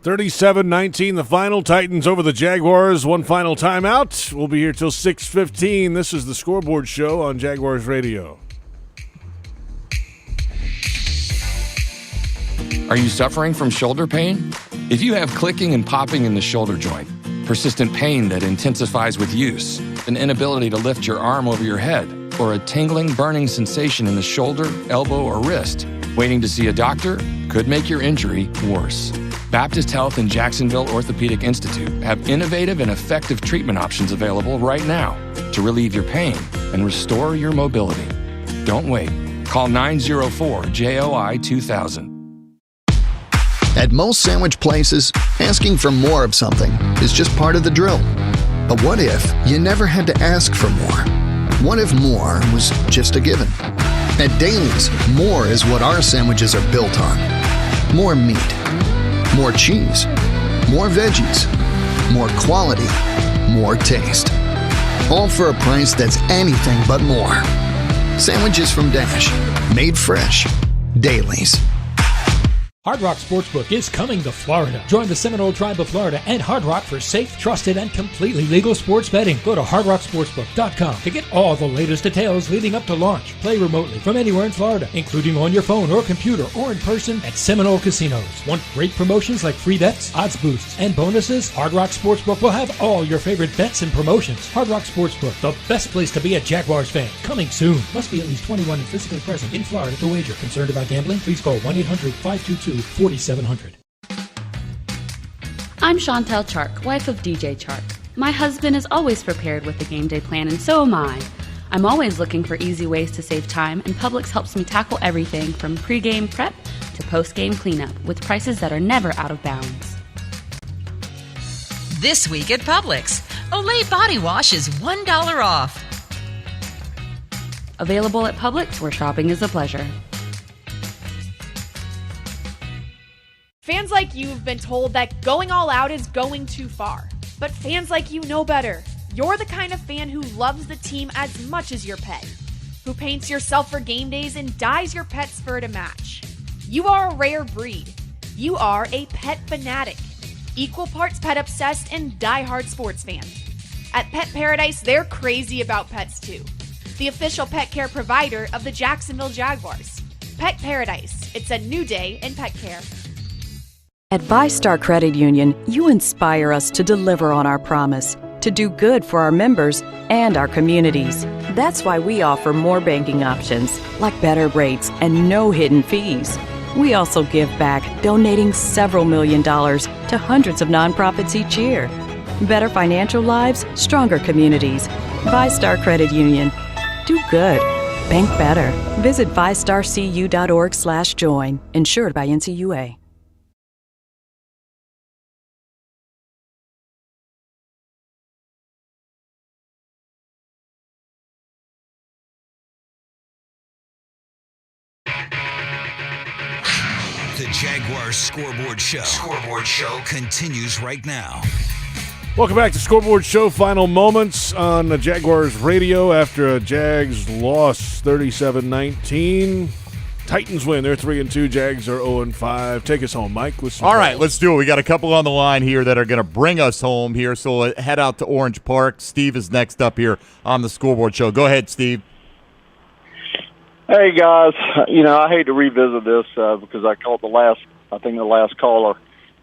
37-19, the final. Titans over the Jaguars. One final timeout. We'll be here till 6:15. This is the Scoreboard Show on Jaguars Radio. Are you suffering from shoulder pain? If you have clicking and popping in the shoulder joint, persistent pain that intensifies with use, an inability to lift your arm over your head, or a tingling, burning sensation in the shoulder, elbow, or wrist, waiting to see a doctor could make your injury worse. Baptist Health and Jacksonville Orthopedic Institute have innovative and effective treatment options available right now to relieve your pain and restore your mobility. Don't wait. Call 904-JOI-2000. At most sandwich places, asking for more of something is just part of the drill. But what if you never had to ask for more? What if more was just a given? At Daly's, more is what our sandwiches are built on. More meat. More cheese, more veggies, more quality, more taste. All for a price that's anything but more. Sandwiches from Dash, made fresh. Dailies. Hard Rock Sportsbook is coming to Florida. Join the Seminole Tribe of Florida and Hard Rock for safe, trusted, and completely legal sports betting. Go to hardrocksportsbook.com to get all the latest details leading up to launch. Play remotely from anywhere in Florida, including on your phone or computer or in person at Seminole Casinos. Want great promotions like free bets, odds boosts, and bonuses? Hard Rock Sportsbook will have all your favorite bets and promotions. Hard Rock Sportsbook, the best place to be a Jaguars fan. Coming soon. Must be at least 21 and physically present in Florida to wager. Concerned about gambling? Please call 1-800-522-4700. I'm Chantel Chark, wife of DJ Chark. My husband is always prepared with the game day plan, and so am I. I'm always looking for easy ways to save time, and Publix helps me tackle everything from pregame prep to postgame cleanup with prices that are never out of bounds. This week at Publix. Olay Body Wash is $1 off. Available at Publix, where shopping is a pleasure. Fans like you have been told that going all out is going too far. But fans like you know better. You're the kind of fan who loves the team as much as your pet, who paints yourself for game days and dyes your pet's fur to match. You are a rare breed. You are a pet fanatic, equal parts pet obsessed and diehard sports fan. At Pet Paradise, they're crazy about pets too. The official pet care provider of the Jacksonville Jaguars. Pet Paradise. It's a new day in pet care. At VyStar Credit Union, you inspire us to deliver on our promise to do good for our members and our communities. That's why we offer more banking options, like better rates and no hidden fees. We also give back, donating several $1 million to hundreds of nonprofits each year. Better financial lives, stronger communities. VyStar Credit Union. Do good. Bank better. Visit vystarcu.org/join. Insured by NCUA. The Jaguars Scoreboard Show continues right now. Welcome back to Scoreboard Show. Final moments on the Jaguars radio after a Jags loss 37-19. Titans win. They're 3-2. Jags are 0-5. Take us home, Mike. All right, let's do it. We got a couple on the line here that are going to bring us home here. So head out to Orange Park. Steve is next up here on the Scoreboard Show. Go ahead, Steve. Hey guys, I hate to revisit this because I called the last caller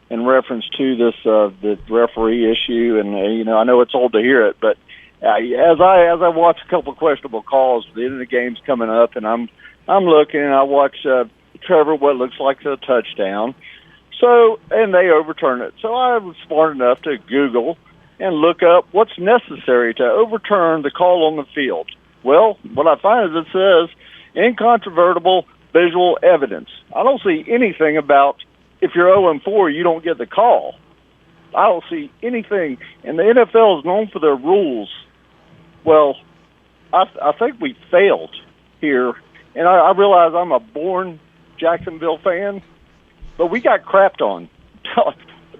in reference to this the referee issue, and I know it's old to hear it, but as I watch a couple of questionable calls, the end of the game's coming up, and I'm looking and I watch Trevor what looks like a touchdown, and they overturn it. So I was smart enough to Google and look up what's necessary to overturn the call on the field. Well, what I find is it says incontrovertible visual evidence. I don't see anything about if you're 0-4, you don't get the call. I don't see anything. And the NFL is known for their rules. Well, I think we failed here. And I realize I'm a born Jacksonville fan, but we got crapped on.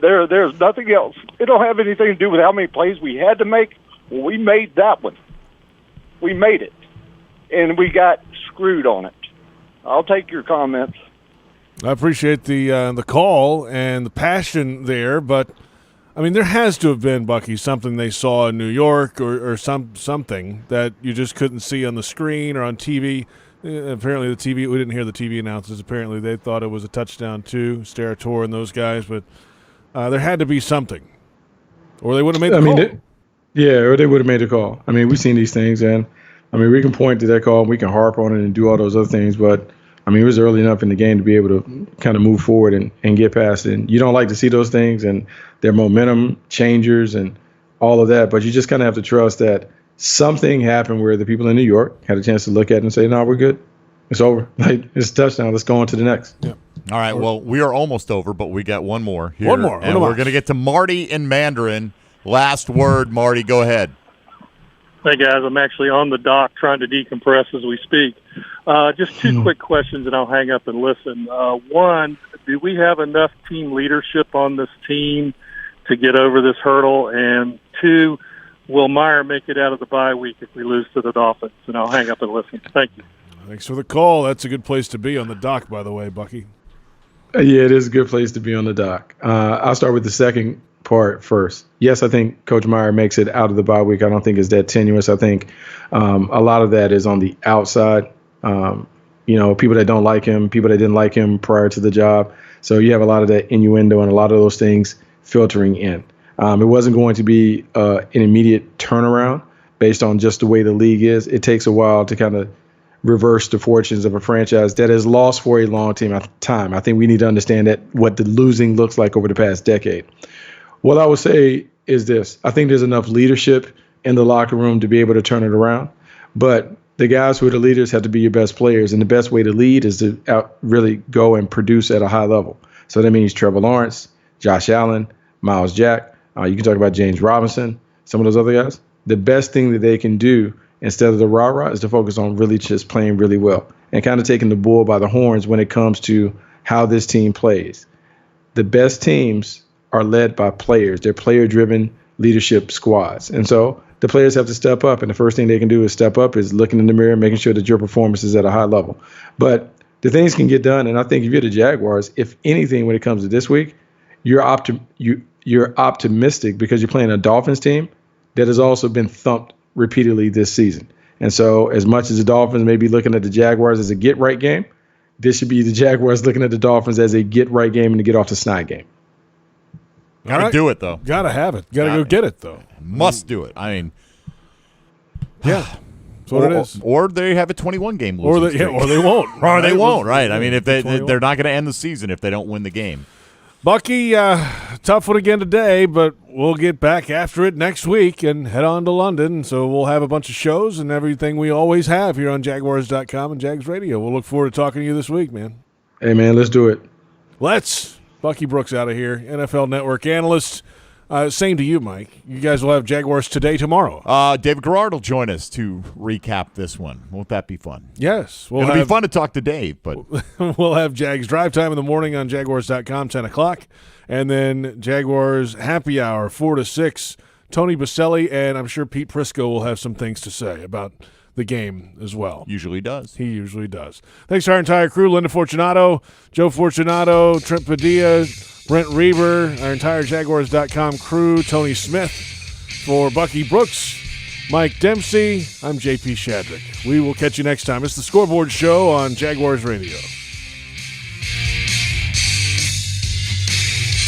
There's nothing else. It don't have anything to do with how many plays we had to make. Well, we made that one. We made it. And we got screwed on it. I'll take your comments. I appreciate the call and the passion there, but I mean there has to have been, Bucky, something they saw in New York or something that you just couldn't see on the screen or on TV. Apparently we didn't hear the TV announcers. Apparently they thought it was a touchdown too, Sterator and those guys, but there had to be something, or they would have made the call. Or they would have made a call. I mean, we've seen these things, and we can point to that call, we can harp on it and do all those other things, but, it was early enough in the game to be able to kind of move forward and get past it. And you don't like to see those things, and they're momentum changers and all of that, but you just kind of have to trust that something happened where the people in New York had a chance to look at it and say, no, we're good. It's over. It's a touchdown. Let's go on to the next. Yeah. All right, well, we are almost over, but we got one more here. One more. And we're going to get to Marty in Mandarin. Last word, Marty. Go ahead. Hey, guys, I'm actually on the dock trying to decompress as we speak. Just two quick questions, and I'll hang up and listen. One, do we have enough team leadership on this team to get over this hurdle? And two, will Meyer make it out of the bye week if we lose to the Dolphins? And I'll hang up and listen. Thank you. Thanks for the call. That's a good place to be on the dock, by the way, Bucky. Yeah, it is a good place to be on the dock. I'll start with the second part first. Yes, I think Coach Meyer makes it out of the bye week. I don't think it's that tenuous. I think a lot of that is on the outside. People that don't like him, people that didn't like him prior to the job. So you have a lot of that innuendo and a lot of those things filtering in. It wasn't going to be an immediate turnaround based on just the way the league is. It takes a while to kind of reverse the fortunes of a franchise that has lost for a long time. I think we need to understand that what the losing looks like over the past decade. What I would say is this. I think there's enough leadership in the locker room to be able to turn it around. But the guys who are the leaders have to be your best players. And the best way to lead is to really go and produce at a high level. So that means Trevor Lawrence, Josh Allen, Miles Jack. You can talk about James Robinson. some of those other guys, the best thing that they can do instead of the rah-rah is to focus on really just playing really well and kind of taking the bull by the horns when it comes to how this team plays. The best teams are led by players. They're player-driven leadership squads. And so the players have to step up, and the first thing they can do is step up, is looking in the mirror, making sure that your performance is at a high level. But the things can get done, and I think if you're the Jaguars, if anything, when it comes to this week, you're optimistic because you're playing a Dolphins team that has also been thumped repeatedly this season. And so as much as the Dolphins may be looking at the Jaguars as a get-right game, this should be the Jaguars looking at the Dolphins as a get-right game and to get off the snide game. Gotta do it, though. Gotta have it. Gotta go get it, though. Must do it. I mean, yeah. That's what it is. Or they have a 21-game losing streak. Or they won't. Or they won't, right. I mean, if they're not going to end the season if they don't win the game. Bucky, tough one again today, but we'll get back after it next week and head on to London. So we'll have a bunch of shows and everything we always have here on Jaguars.com and Jags Radio. We'll look forward to talking to you this week, man. Hey, man, let's do it. Let's. Bucky Brooks out of here, NFL Network analyst. Same to you, Mike. You guys will have Jaguars Today tomorrow. David Garrard will join us to recap this one. Won't that be fun? Yes. It'll be fun to talk to Dave. But we'll have Jags Drive Time in the morning on Jaguars.com, 10 o'clock. And then Jaguars Happy Hour, 4 to 6. Tony Baselli, and I'm sure Pete Prisco will have some things to say about the game as well. Usually does. He usually does. Thanks to our entire crew, Linda Fortunato, Joe Fortunato, Trent Padilla, Brent Reber, our entire Jaguars.com crew, Tony Smith. For Bucky Brooks, Mike Dempsey, I'm JP Shadrick. We will catch you next time. It's the Scoreboard Show on Jaguars Radio.